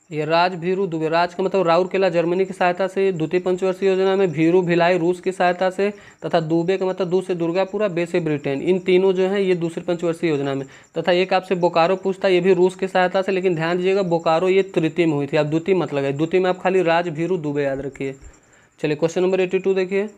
ये राजभीरू दुबे, राज का मतलब राउरकेला जर्मनी की सहायता से, द्वितीय पंचवर्षीय योजना में भीरू भिलाई रूस की सहायता से, तथा दुबे का मतलब दू से दुर्गापुरा, बे से ब्रिटेन, इन तीनों जो है ये दूसरी पंचवर्षीय योजना में। तथा एक आपसे बोकारो पूछता है, ये भी रूस की सहायता से, लेकिन ध्यान दीजिएगा बोकारो ये तृतीय में हुई थी, आप द्वितीय मत लगाइए, द्वितीय में आप खाली राजभीरू दुबे याद रखिए। चलिए क्वेश्चन नंबर 82 देखिए,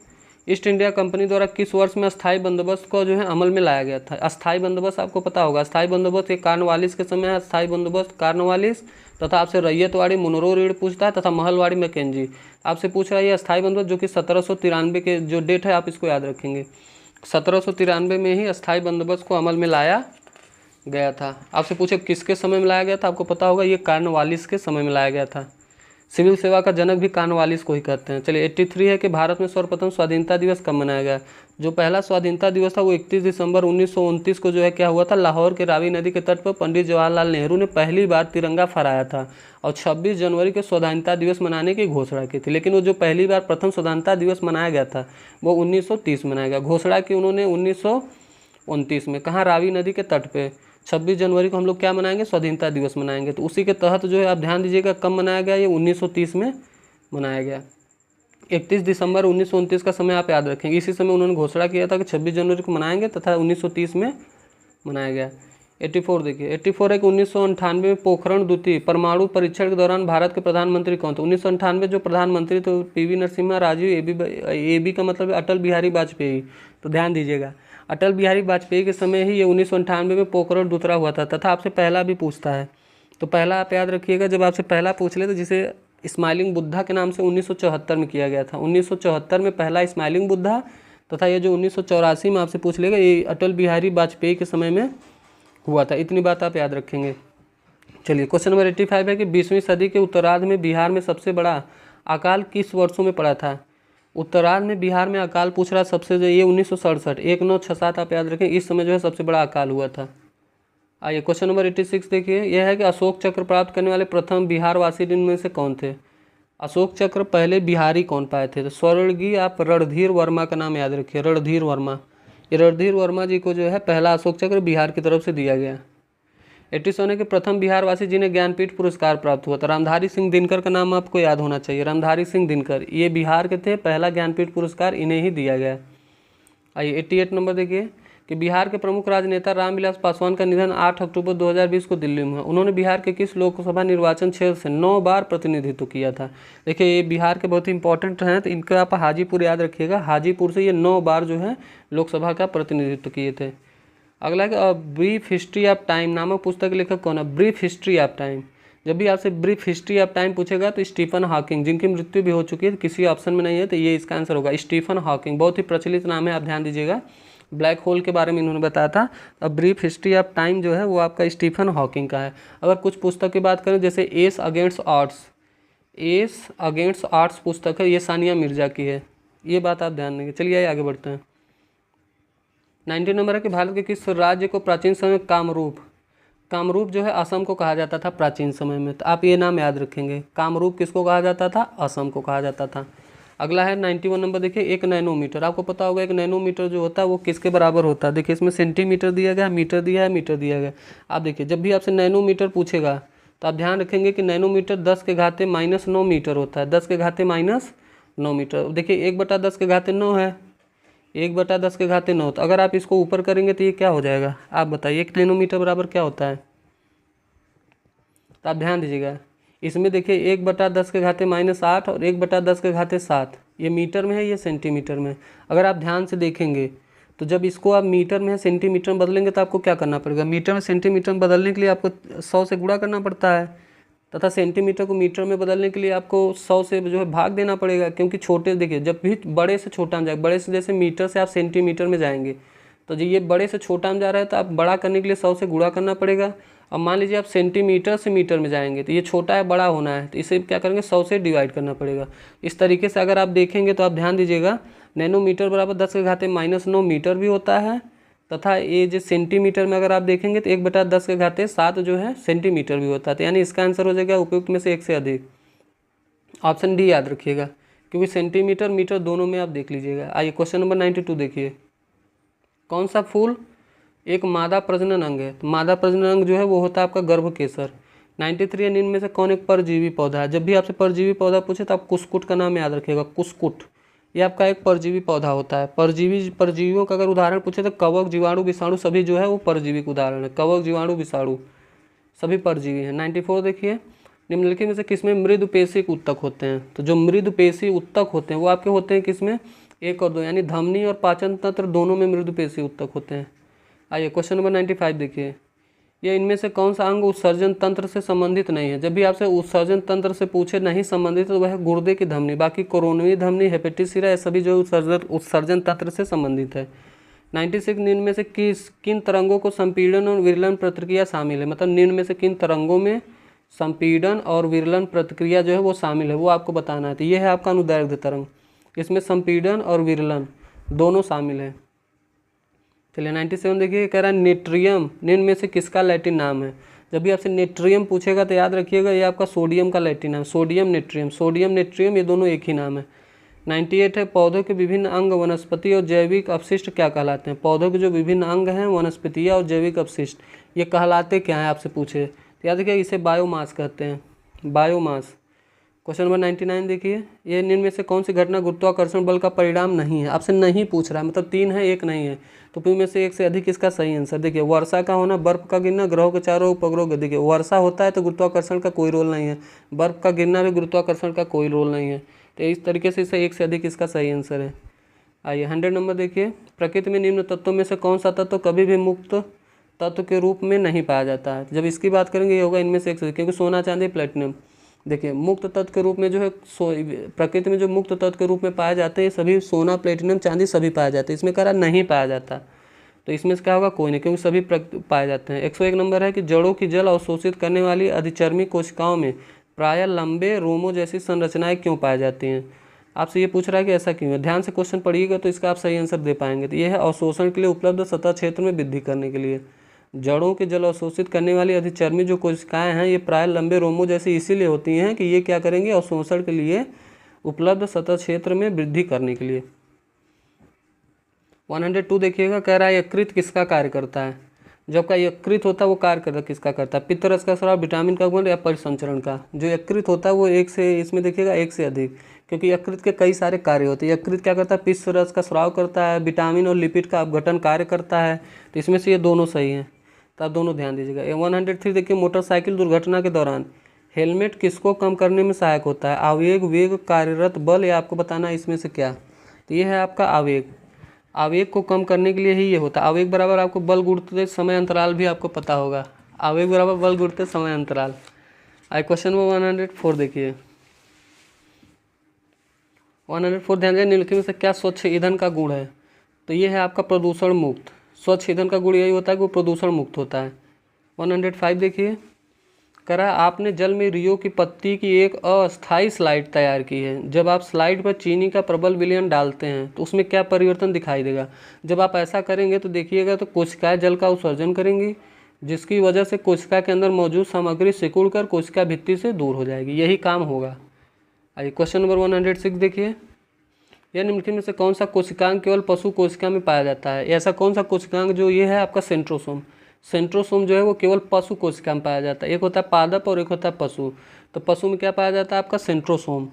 ईस्ट इंडिया कंपनी द्वारा किस वर्ष में अस्थायी बंदोबस्त को जो है अमल में लाया गया था। अस्थायी बंदोबस्त आपको पता होगा, अस्थायी बंदोबस्त एक कार्नवालिस के समय अस्थायी बंदोबस्त कार्नवालिस, तथा आपसे रैयतवाड़ी मुनरो रीढ़ पूछता है, तथा महलवाड़ी मैकेंजी आपसे पूछ रहा है। ये अस्थायी बंदोबस्त जो कि 1793 के जो डेट है आप इसको याद रखेंगे, 1793 में ही अस्थायी बंदोबस्त को अमल में लाया गया था। आपसे पूछे किसके समय में लाया गया था, आपको पता होगा ये कार्नवालिस के समय में लाया गया था। सिविल सेवा का जनक भी कार्नवालिस को ही कहते हैं। चलिए 83 है कि भारत में सर्वप्रथम स्वाधीनता दिवस कब मनाया गया। जो पहला स्वाधीनता दिवस था वो 31 दिसंबर 1929 को जो है क्या हुआ था, लाहौर के रावी नदी के तट पर पंडित जवाहरलाल नेहरू ने पहली बार तिरंगा फहराया था और 26 जनवरी को स्वाधीनता दिवस मनाने की घोषणा की थी। लेकिन वो जो पहली बार प्रथम स्वाधीनता दिवस मनाया गया था वो 1930 मनाया गया। घोषणा की उन्होंने 1929 में, कहाँ, रावी नदी के तट पर। 26 जनवरी को हम लोग क्या मनाएंगे, स्वाधीनता दिवस मनाएंगे। तो उसी के तहत जो है आप ध्यान दीजिएगा कब मनाया गया, ये 1930 में मनाया गया। 31 दिसंबर 1929 का समय आप याद रखेंगे। इसी समय उन्होंने घोषणा किया था कि 26 जनवरी को मनाएंगे, तथा 1930 में मनाया गया। 84 देखिए, 84 है कि 1998 में पोखरण द्वितीय परमाणु परीक्षण के दौरान भारत के प्रधानमंत्री कौन थे। 1998 जो प्रधानमंत्री थे पीवी नरसिम्हा राजीव, एबी का मतलब अटल बिहारी वाजपेयी। तो ध्यान दीजिएगा अटल बिहारी वाजपेयी के समय ही ये 1998 में पोखरण दूसरा हुआ था। तथा आपसे पहला भी पूछता है, तो पहला आप याद रखिएगा, जब आपसे पहला पूछ ले तो जिसे स्माइलिंग बुद्धा के नाम से 1974 में किया गया था। 1974 में पहला स्माइलिंग बुद्धा, तथा ये जो 1984 में आपसे पूछ लेगा ये अटल बिहारी वाजपेयी के समय में हुआ था। इतनी बात आप याद रखेंगे। चलिए क्वेश्चन नंबर 85 है कि 20वीं सदी के उत्तरार्ध में बिहार में सबसे बड़ा अकाल किस वर्षों में पड़ा था। उत्तरार्ध में बिहार में अकाल पूछ रहा सबसे, जो ये 1967, 1967 आप याद रखें, इस समय जो है सबसे बड़ा अकाल हुआ था। आइए क्वेश्चन नंबर 86 देखिए, यह है कि अशोक चक्र प्राप्त करने वाले प्रथम बिहारवासी इनमें से कौन थे। अशोक चक्र पहले बिहारी कौन पाए थे, तो स्वर्गीय आप रणधीर वर्मा का नाम याद रखिए, रणधीर वर्मा। ये रणधीर वर्मा जी को जो है पहला अशोक चक्र बिहार की तरफ से दिया गया। 87 के प्रथम बिहारवासी जिन्हें ज्ञानपीठ पुरस्कार प्राप्त हुआ था, रामधारी सिंह दिनकर का नाम आपको याद होना चाहिए, रामधारी सिंह दिनकर, ये बिहार के थे, पहला ज्ञानपीठ पुरस्कार इन्हें ही दिया गया। आइए 88 नंबर देखिए कि बिहार के प्रमुख राजनेता रामविलास पासवान का निधन 8 अक्टूबर 2020 को दिल्ली में हुआ। उन्होंने बिहार के किस लोकसभा निर्वाचन क्षेत्र से 9 बार प्रतिनिधित्व किया था। देखिए ये बिहार के बहुत ही इंपॉर्टेंट हैं, तो इनका आप हाजीपुर याद रखिएगा, हाजीपुर से ये 9 बार जो है लोकसभा का प्रतिनिधित्व किए थे। अगला है ब्रीफ हिस्ट्री ऑफ टाइम नामक पुस्तक के लेखक कौन है, ब्रीफ हिस्ट्री ऑफ टाइम। जब भी आपसे ब्रीफ हिस्ट्री ऑफ टाइम पूछेगा तो स्टीफन हॉकिंग, जिनकी मृत्यु भी हो चुकी है, किसी ऑप्शन में नहीं है, तो ये इसका आंसर होगा स्टीफन हॉकिंग। बहुत ही प्रचलित नाम है, आप ध्यान दीजिएगा, ब्लैक होल के बारे में इन्होंने बताया था। अब ब्रीफ हिस्ट्री ऑफ टाइम जो है वो आपका स्टीफन हॉकिंग का है। अगर कुछ पुस्तक की बात करें जैसे S against arts, S against arts पुस्तक है, ये सानिया मिर्जा की है, ये बात आप ध्यान देंगे। चलिए आगे बढ़ते हैं। 19 नंबर है कि भारत के किस राज्य को प्राचीन समय में कामरूप जो है असम को कहा जाता था प्राचीन समय में, तो आप ये नाम याद रखेंगे। कामरूप किसको कहा जाता था, असम को कहा जाता था। अगला है 91 नंबर देखिए, 1 नैनोमीटर। आपको पता होगा 1 नैनोमीटर जो होता है वो किसके बराबर होता है। देखिए इसमें सेंटीमीटर दिया गया, मीटर दिया है, मीटर दिया गया। आप देखिए जब भी आपसे नैनोमीटर पूछेगा तो आप ध्यान रखेंगे कि नैनोमीटर 10⁻⁻9 मीटर होता है, 10⁻⁻9 मीटर। देखिए 1/10⁻9 है, 1/10⁻9। तो अगर आप इसको ऊपर करेंगे तो ये क्या हो जाएगा, आप बताइए 1 नैनोमीटर बराबर क्या होता है। तो आप ध्यान दीजिएगा, इसमें देखिए 1/10⁻8 और 1/10�7, ये मीटर में है, ये सेंटीमीटर में। अगर आप ध्यान से देखेंगे तो जब इसको आप मीटर में सेंटीमीटर में बदलेंगे तो आपको क्या करना पड़ेगा, मीटर में सेंटीमीटर में बदलने के लिए आपको 100 से गुणा करना पड़ता है, तथा सेंटीमीटर को मीटर में बदलने के लिए आपको 100 से जो है भाग देना पड़ेगा। क्योंकि छोटे देखिए जब भी बड़े से छोटा में जाएगा, बड़े से जैसे मीटर से आप सेंटीमीटर में जाएंगे, तो जो ये बड़े से छोटा में जा रहा है तो आप बड़ा करने के लिए 100 से गुणा करना पड़ेगा। अब मान लीजिए आप सेंटीमीटर से मीटर में जाएंगे तो ये छोटा है, बड़ा होना है, तो इसे क्या करेंगे 100 से डिवाइड करना पड़ेगा। इस तरीके से अगर आप देखेंगे तो आप ध्यान दीजिएगा, नैनोमीटर बराबर 10⁻⁻9 मीटर भी होता है, तथा ये जो सेंटीमीटर में अगर आप देखेंगे तो 1/10�7 जो है सेंटीमीटर भी होता है। तो यानी इसका आंसर हो जाएगा उपयुक्त में से 1 से अधिक, ऑप्शन डी याद रखिएगा, क्योंकि सेंटीमीटर मीटर दोनों में आप देख लीजिएगा। आइए क्वेश्चन नंबर 92 देखिए, कौन सा फूल एक मादा प्रजनन अंग है। तो मादा प्रजनन अंग जो है वो होता है आपका गर्भकेसर। 93 निम्न में से कौन एक परजीवी पौधा है। जब भी आपसे परजीवी पौधा पूछे तो आप कुसकुट का नाम याद रखिएगा, कुसकुट, ये आपका एक परजीवी पौधा होता है। परजीवियों का अगर उदाहरण पूछे तो कवक, जीवाणु, विषाणु सभी जो है वो परजीवी का उदाहरण है। कवक, जीवाणु, विषाणु सभी परजीवी हैं। 94 देखिए, निम्नलिखित में से किसमें मृदुपेशी उत्तक होते हैं। तो जो मृदुपेशी उत्तक होते हैं वो आपके होते हैं किसमें, 1 और 2, यानी धमनी और पाचन तंत्र दोनों में मृदुपेशी उत्तक होते हैं। आइए क्वेश्चन नंबर 95 देखिए, ये इनमें से कौन सा अंग उत्सर्जन तंत्र से संबंधित नहीं है। जब भी आपसे उत्सर्जन तंत्र से पूछे नहीं संबंधित तो वह गुर्दे की धमनी, बाकी कोरोनरी धमनी, हेपेटिस सिरा, ये सभी जो उत्सर्जन तंत्र से संबंधित है। 96 निम्न में से किन तरंगों को संपीड़न और विरलन प्रतिक्रिया शामिल है। मतलब निम्न में से किन तरंगों में संपीड़न और विरलन प्रतिक्रिया जो है वो शामिल है, वो आपको बताना है। तो ये है आपका अनुदैर्घ्य तरंग, इसमें संपीड़न और विरलन दोनों शामिल है। चलिए 97 देखिए, कह रहा है नेट्रियम निम्न में से किसका लैटिन नाम है। जब भी आपसे नेट्रियम पूछेगा तो याद रखिएगा ये आपका सोडियम का लैटिन नाम, सोडियम नेट्रियम ये दोनों एक ही नाम है। 98 है, पौधों के विभिन्न अंग वनस्पति और जैविक अपशिष्ट क्या कहलाते हैं। पौधों के जो विभिन्न अंग हैं वनस्पतियाँ और जैविक अपशिष्ट ये कहलाते क्या हैं आपसे पूछे, तो याद रखिए इसे बायोमास कहते हैं, बायोमास। क्वेश्चन नंबर 99 देखिए, ये निम्न में से कौन सी घटना गुरुत्वाकर्षण बल का परिणाम नहीं है। आपसे नहीं पूछ रहा है, मतलब 3 है 1 नहीं है, तो फिर में से 1 से अधिक इसका सही आंसर। देखिए वर्षा का होना, बर्फ का गिरना, ग्रहों के चारों उपग्रह। देखिए वर्षा होता है तो गुरुत्वाकर्षण का कोई रोल नहीं है, बर्फ का गिरना भी गुरुत्वाकर्षण का कोई रोल नहीं है। तो इस तरीके से इसे 1 से अधिक इसका सही आंसर है। आइए 100 नंबर देखिए, प्रकृति में निम्न तत्वों में से कौन सा तत्व कभी भी मुक्त तत्व के रूप में नहीं पाया जाता है। जब इसकी बात करेंगे ये होगा इनमें से 1 से, क्योंकि सोना, चांदी, प्लेटिनम। देखिए मुक्त तत्व के रूप में जो है प्रकृति में जो मुक्त तत्व के रूप में पाए जाते हैं सभी सोना, प्लेटिनम, चांदी सभी पाए जाते हैं। इसमें कह रहा नहीं पाया जाता, तो इसमें से क्या होगा, कोई नहीं, क्योंकि सभी पाए जाते हैं। 101 नंबर है कि जड़ों की जल अवशोषित करने वाली अधिचर्मी कोशिकाओं में प्रायः लंबे रोमों जैसी संरचनाएं क्यों पाई जाती हैं। आपसे ये पूछ रहा है कि ऐसा क्यों है। ध्यान से क्वेश्चन पढ़िएगा तो इसका आप सही आंसर दे पाएंगे। तो ये है अवशोषण के लिए उपलब्ध सतह क्षेत्र में वृद्धि करने के लिए। जड़ों के जल अवशोषित करने वाली अधिचर्मी जो कोशिकाएं हैं ये प्राय लंबे रोमों जैसी इसीलिए होती हैं कि ये क्या करेंगे, अवशोषण के लिए उपलब्ध सतह क्षेत्र में वृद्धि करने के लिए। 102 देखिएगा, कह रहा है यकृत किसका कार्य करता है। जब का यकृत होता है वो कार्य करता किसका करता है, पित्तरस का स्राव, विटामिन का गुण या परिसंचरण का। जो यकृत होता है वो एक से, इसमें देखिएगा एक से अधिक, क्योंकि यकृत के कई सारे कार्य होते हैं। यकृत क्या करता है, पित्तरस का स्राव करता है, विटामिन और लिपिड का अपघटन कार्य करता है। तो इसमें से ये दोनों सही हैं, तो आप दोनों ध्यान दीजिएगा। 103 देखिए, मोटरसाइकिल दुर्घटना के दौरान हेलमेट किसको कम करने में सहायक होता है, आवेग, वेग, कार्यरत बल, या आपको बताना है इसमें से क्या। तो ये है आपका आवेग। आवेग को कम करने के लिए ही ये होता है। आवेग बराबर आपको बल गुणते समय अंतराल भी आपको पता होगा। आवेग बराबर बल गुणते समय अंतराल। आई क्वेश्चन नंबर 104 देखिए, 104 ध्यान दें, निम्नलिखित में से क्या स्वच्छ ईंधन का गुण है। तो ये है आपका प्रदूषण मुक्त। स्वच्छ ईंधन का गुण यही होता है कि वो प्रदूषण मुक्त होता है। 105 देखिए, करा आपने जल में रियो की पत्ती की एक अस्थायी स्लाइड तैयार की है। जब आप स्लाइड पर चीनी का प्रबल विलयन डालते हैं तो उसमें क्या परिवर्तन दिखाई देगा। जब आप ऐसा करेंगे तो देखिएगा तो कोशिकाएं जल का उत्सर्जन करेंगी, जिसकी वजह से कोशिका के अंदर मौजूद सामग्री सिकुड़ कर कोशिका भित्ति से दूर हो जाएगी, यही काम होगा। आइए क्वेश्चन नंबर 106 देखिए, यह निम्नलिखित में से कौन सा कोशिकांग केवल पशु कोशिका में पाया जाता है। ऐसा कौन सा कोशिकांग जो ये है आपका सेंट्रोसोम। सेंट्रोसोम जो है वो केवल पशु कोशिका में पाया जाता है। एक होता है पादप और एक होता है पशु। तो पशु में क्या पाया जाता है आपका सेंट्रोसोम।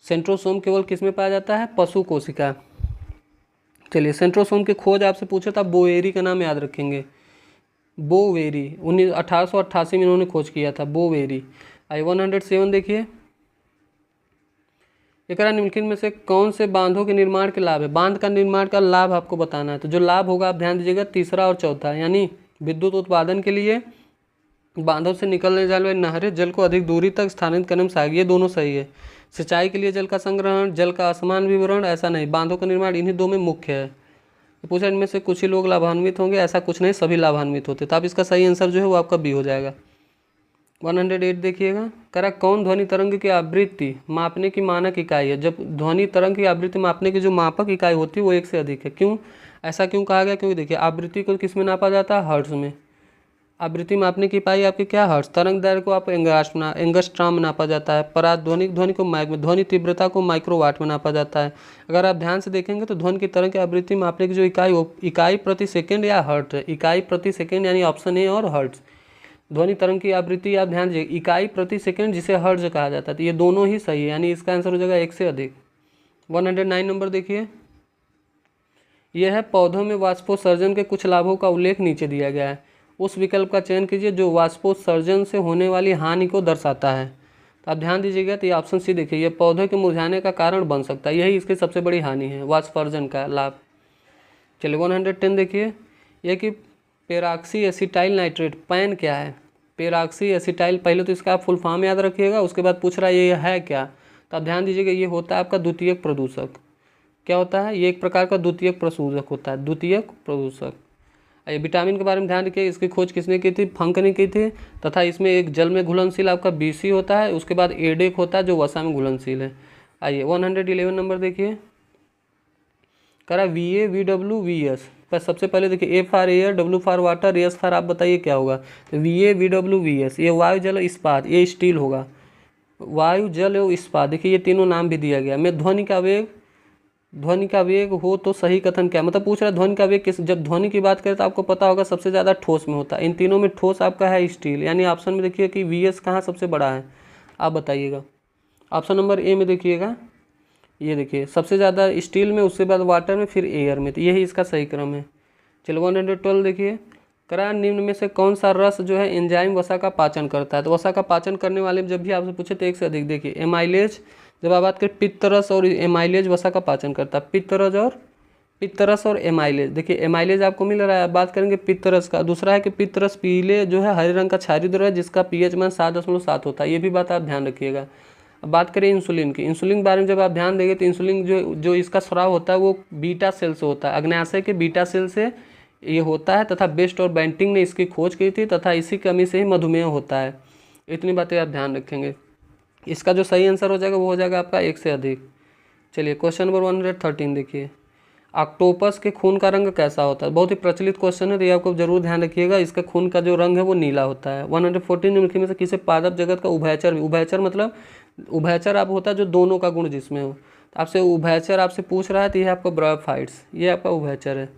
सेंट्रोसोम केवल किस में पाया जाता है, पशु कोशिका। चलिए, सेंट्रोसोम की खोज आपसे पूछे तो आप बोवेरी का नाम याद रखेंगे। बोवेरी 1888 में इन्होंने खोज किया था, बोवेरी। आई 107 देखिए, एक निम्नलिखित में से कौन से बांधों के निर्माण के लाभ है। बांध का निर्माण का लाभ आपको बताना है। तो जो लाभ होगा आप ध्यान दीजिएगा, तीसरा और चौथा, यानी विद्युत उत्पादन के लिए बांधों से निकलने जाने वाली नहरें जल को अधिक दूरी तक स्थानांतरित करने में सहायक, ये दोनों सही है। सिंचाई के लिए जल का संग्रहण, जल का असमान विवरण, ऐसा नहीं। बांधों का निर्माण इन्हीं दो में मुख्य है। पूछा इनमें से कुछ ही लोग लाभान्वित होंगे, ऐसा कुछ नहीं, सभी लाभान्वित होते। तो आप इसका सही आंसर जो है वो आपका बी हो जाएगा। 108 देखिएगा, करा कौन ध्वनि तरंग की आवृत्ति मापने की मानक इकाई है। जब ध्वनि तरंग की आवृत्ति मापने की जो मापक इकाई होती है वो एक से अधिक है। क्यों, ऐसा क्यों कहा गया, क्योंकि देखिए आवृत्ति को किस में नापा जाता है, हर्ट्ज में। आवृत्ति मापने की इकाई आपकी क्या, हर्ट्ज। तरंग दैर्घ्य को आप एंगस्ट्राम में नापा जाता है। पराध्वनिक ध्वनि को माइक में, ध्वनि तीव्रता को माइक्रोवाट में नापा जाता है। अगर आप ध्यान से देखेंगे तो ध्वनि की तरंग की आवृत्ति मापने की जो इकाई प्रति सेकेंड या हर्ट्ज है। इकाई प्रति सेकेंड यानी ऑप्शन ए और हर्ट्ज। ध्वनि तरंग की आवृत्ति आप ध्यान दीजिए, इकाई प्रति सेकंड जिसे हर्ट्ज कहा जाता है। तो ये दोनों ही सही है, यानी इसका आंसर हो जाएगा एक से अधिक। 109 नंबर देखिए, यह है पौधों में वाष्पोत्सर्जन के कुछ लाभों का उल्लेख नीचे दिया गया है। उस विकल्प का चयन कीजिए जो वाष्पोत्सर्जन से होने वाली हानि को दर्शाता है। तो आप ध्यान दीजिएगा, तो ये ऑप्शन सी देखिए, यह पौधों के मुरझाने का कारण बन सकता है, यही इसकी सबसे बड़ी हानि है, वाष्पोत्सर्जन का लाभ। चलिए 110 देखिए, यह कि पेरॉक्सी एसिटाइल नाइट्रेट, पैन क्या है। पेरॉक्सी एसिटाइल, पहले तो इसका आप फुल फॉर्म याद रखिएगा, उसके बाद पूछ रहा है ये है क्या। तो आप ध्यान दीजिएगा, ये होता है आपका द्वितीयक प्रदूषक। क्या होता है, ये एक प्रकार का द्वितीयक प्रदूषक होता है, द्वितीयक प्रदूषक। ये विटामिन के बारे में ध्यान रखिए, इसकी खोज किसने की थी, फंक ने की थी। तथा इसमें एक जल में घुलनशील आपका BC होता है, उसके बाद एडेक होता है जो वसा में घुलनशील है। आइए 111 नंबर देखिए, करा VA VW VS। पर सबसे पहले देखिए, A for air, W for water, S for आप बताइए क्या होगा। तो VA VW VS, ये वायु जल इस्पात, ये स्टील होगा। वायु जल एवं इस्पात, देखिए ये तीनों नाम भी दिया गया। मैं ध्वनि का वेग, ध्वनि का वेग हो तो सही कथन क्या, मतलब पूछ रहा है ध्वनि का वेग किस। जब ध्वनि की बात करें तो आपको पता होगा सबसे ज़्यादा ठोस में होता है। इन तीनों में ठोस आपका है स्टील, यानी ऑप्शन में देखिए कि VS कहाँ सबसे बड़ा है, आप बताइएगा। ऑप्शन नंबर ए में देखिएगा, ये देखिए सबसे ज़्यादा स्टील में, उसके बाद वाटर में, फिर एयर में। तो यही इसका सही क्रम है। चलो 112 देखिए, करा निम्न में से कौन सा रस जो है एंजाइम वसा का पाचन करता है। तो वसा का पाचन करने वाले में जब भी आपसे पूछे तो एक से अधिक, देखिए एमाइलेज, जब आप बात करें पित्तरस और एमाइलेज वसा का पाचन करता है। पित्तरस और एमाइलेज, देखिए एमाइलेज आपको मिल रहा है, बात करेंगे पित्तरस का। दूसरा है कि पित्तरस पीले जो है हरे रंग का क्षारीय द्रव्य है, जिसका pH मान 7.7 होता है, ये भी बात आप ध्यान रखिएगा। अब बात करें इंसुलिन की, इंसुलिन के बारे में जब आप ध्यान देंगे तो इंसुलिन जो इसका स्राव होता है वो बीटा सेल से होता है, अग्न्याशय के बीटा सेल से ये होता है। तथा बेस्ट और बेंटिंग ने इसकी खोज की थी, तथा इसी कमी से ही मधुमेह होता है। इतनी बातें आप ध्यान रखेंगे। इसका जो सही आंसर हो जाएगा वो हो जाएगा आपका एक से अधिक। चलिए क्वेश्चन नंबर 113 देखिए, ऑक्टोपस के खून का रंग कैसा होता है? बहुत ही प्रचलित क्वेश्चन है, तो ये आपको जरूर ध्यान रखिएगा। इसका खून का जो रंग है वो नीला होता है। 114 निम्नलिखित में से किसे पादप जगत का उभयचर, उभयचर मतलब उभयचर आप होता है जो दोनों का गुण जिसमें हो। तो आपसे उभयचर आपसे पूछ रहा है, तो ये आपका ब्रायोफाइट्स, ये आपका उभयचर है।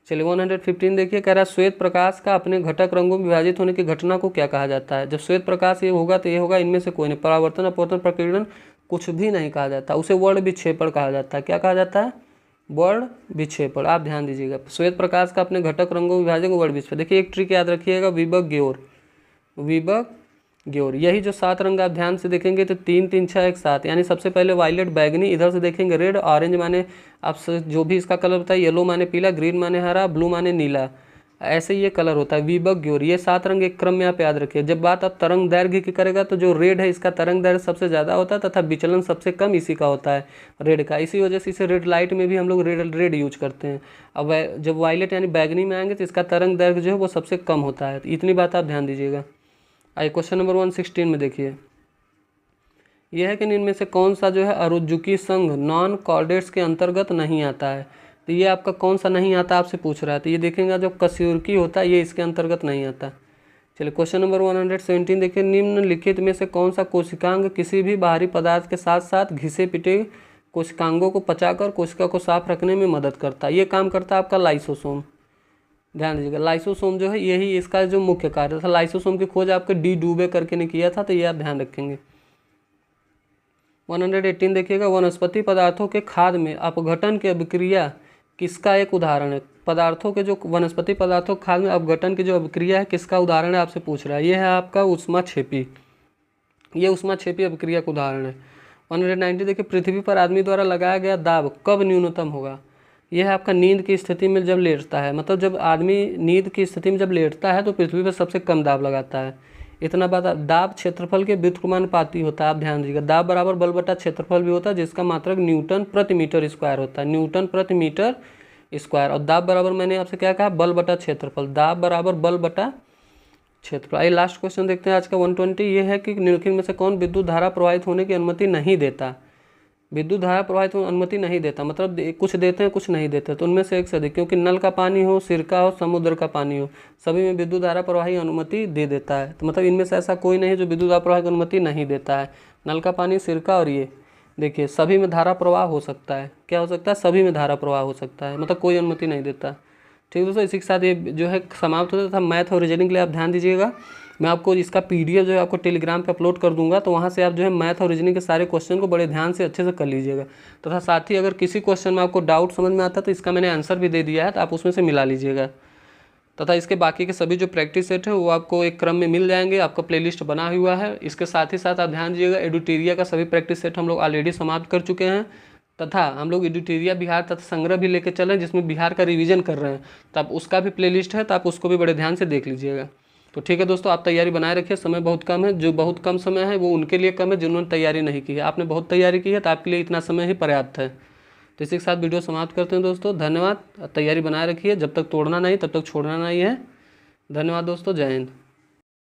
चलिए 115 देखिए, कह रहा है श्वेत प्रकाश का अपने घटक रंगों में विभाजित होने की घटना को क्या कहा जाता है? जब श्वेत प्रकाश ये होगा तो ये होगा, इनमें से कोई नहीं। परावर्तन, अपवर्तन, प्रकीर्णन कुछ भी नहीं कहा जाता, उसे वर्ण विक्षेपण कहा जाता है। क्या कहा जाता है? वर्ण विक्षेपण। आप ध्यान दीजिएगा, श्वेत प्रकाश का अपने घटक रंगों में विभाजन को वर्ण विक्षेपण। देखिए एक ट्रिक याद रखिएगा, विभक्त ग्योर, विभक्त ग्योर। यही जो 7 रंग आप ध्यान से देखेंगे तो 3 3 6 1 7, यानी सबसे पहले वायलेट बैगनी, इधर से देखेंगे रेड, ऑरेंज माने आप जो भी इसका कलर होता है, येलो माने पीला, ग्रीन माने हरा, ब्लू माने नीला, ऐसे ये कलर होता है विभक्त ग्योर। ये 7 रंग एक क्रम में आप याद रखिए। जब बात आप तरंग दैर्घ्य की करेगा तो जो रेड है इसका तरंग दैर्घ्य सबसे ज़्यादा होता है तथा विचलन सबसे कम इसी का होता है, रेड का। इसी वजह से इसे रेड लाइट में भी हम लोग रेड यूज करते हैं। अब जब वायलेट यानी बैगनी में आएंगे तो इसका तरंग दैर्घ्य जो है वो सबसे कम होता है। इतनी बात आप ध्यान दीजिएगा। आइए क्वेश्चन नंबर 116 में देखिए, यह है कि इनमें से कौन सा जो है अरुजुकी संघ नॉन कॉर्डेट्स के अंतर्गत नहीं आता है? तो ये आपका कौन सा नहीं आता आपसे पूछ रहा है, तो ये देखेंगे जो कस्यूरकी होता है ये इसके अंतर्गत नहीं आता। चलिए क्वेश्चन नंबर 117 देखिए, निम्नलिखित में से कौन सा कोशिकांग किसी भी बाहरी पदार्थ के साथ साथ घिसे पिटे कोशिकांगों को पचाकर कोशिका को साफ रखने में मदद करता है? ये काम करता है आपका लाइसोसोम। ध्यान दीजिएगा, लाइसोसोम जो है यही इसका जो मुख्य कार्य था। लाइसोसोम की खोज आपके डी डूबे करके ने किया था, तो ये आप ध्यान रखेंगे। 118 देखिएगा, वनस्पति पदार्थों के खाद्य में अपघटन की अभिक्रिया किसका एक उदाहरण है? पदार्थों के जो वनस्पति पदार्थों के खाद्य में अपघटन की जो अभिक्रिया है किसका उदाहरण है आपसे पूछ रहा है? ये है आपका ऊष्माक्षेपी, ये ऊष्माक्षेपी अभिक्रिया का उदाहरण है। 190 देखिए, पृथ्वी पर आदमी द्वारा लगाया गया दाब कब न्यूनतम होगा? यह है आपका नींद की स्थिति में जब लेटता है, मतलब जब आदमी नींद की स्थिति में जब लेटता है तो पृथ्वी पर सबसे कम दाब लगाता है। इतना बात। दाब क्षेत्रफल के व्युत्क्रमानुपाती होता है, आप ध्यान दीजिएगा। दाब बराबर बल बटा क्षेत्रफल भी होता है जिसका मात्रक न्यूटन प्रति मीटर स्क्वायर होता है, न्यूटन प्रति मीटर स्क्वायर। और दाब बराबर मैंने आपसे क्या कहा? बल बटा क्षेत्रफल। दाब बराबर बल बटा क्षेत्रफल। आइए लास्ट क्वेश्चन देखते हैं आज का 120। ये है कि निम्नलिखित में से कौन विद्युत धारा प्रवाहित होने की अनुमति नहीं देता? विद्युत धारा प्रवाहित होने की अनुमति नहीं देता मतलब कुछ देते हैं कुछ नहीं देते, तो उनमें से एक से अधिक, क्योंकि नल का पानी हो, सिरका हो, समुद्र का पानी हो, सभी में विद्युत धारा प्रवाही अनुमति दे देता है। तो मतलब इनमें से ऐसा कोई नहीं है जो विद्युत धारा प्रवाह की अनुमति नहीं देता है। नल का पानी, सिरका और ये देखिए सभी में धारा प्रवाह हो सकता है। क्या हो सकता है? सभी में धारा प्रवाह हो सकता है, मतलब कोई अनुमति नहीं देता। ठीक है दोस्तों, इसी के साथ ये जो है समाप्त होता था। मैथ और रीजनिंग के लिए आप ध्यान दीजिएगा, मैं आपको इसका PDF जो है आपको टेलीग्राम पे अपलोड कर दूंगा, तो वहाँ से आप जो है मैथ और रीजनिंग के सारे क्वेश्चन को बड़े ध्यान से अच्छे से कर लीजिएगा। तथा साथ ही अगर किसी क्वेश्चन में आपको डाउट समझ में आता है तो इसका मैंने आंसर भी दे दिया है, तो आप उसमें से मिला लीजिएगा। तथा इसके बाकी के सभी जो प्रैक्टिस सेट है वो आपको एक क्रम में मिल जाएंगे, आपका प्लेलिस्ट बना हुआ है। इसके साथ ही साथ आप ध्यान दीजिएगा, एडुटेरिया का सभी प्रैक्टिस सेट हम लोग ऑलरेडी समाप्त कर चुके हैं, तथा हम लोग एडुटेरिया बिहार तथा संग्रह भी लेके चल रहे हैं जिसमें बिहार का रिवीजन कर रहे हैं, तो आप उसका भी प्लेलिस्ट है, तो आप उसको भी बड़े ध्यान से देख लीजिएगा। तो ठीक है दोस्तों, आप तैयारी बनाए रखिए। समय बहुत कम है, जो बहुत कम समय है वो उनके लिए कम है जिन्होंने तैयारी नहीं की है। आपने बहुत तैयारी की है तो आपके लिए इतना समय ही पर्याप्त है। तो इसी के साथ वीडियो समाप्त करते हैं दोस्तों। धन्यवाद। तैयारी बनाए रखिए, जब तक तोड़ना नहीं तब तक छोड़ना नहीं है। धन्यवाद दोस्तों, जय हिंद।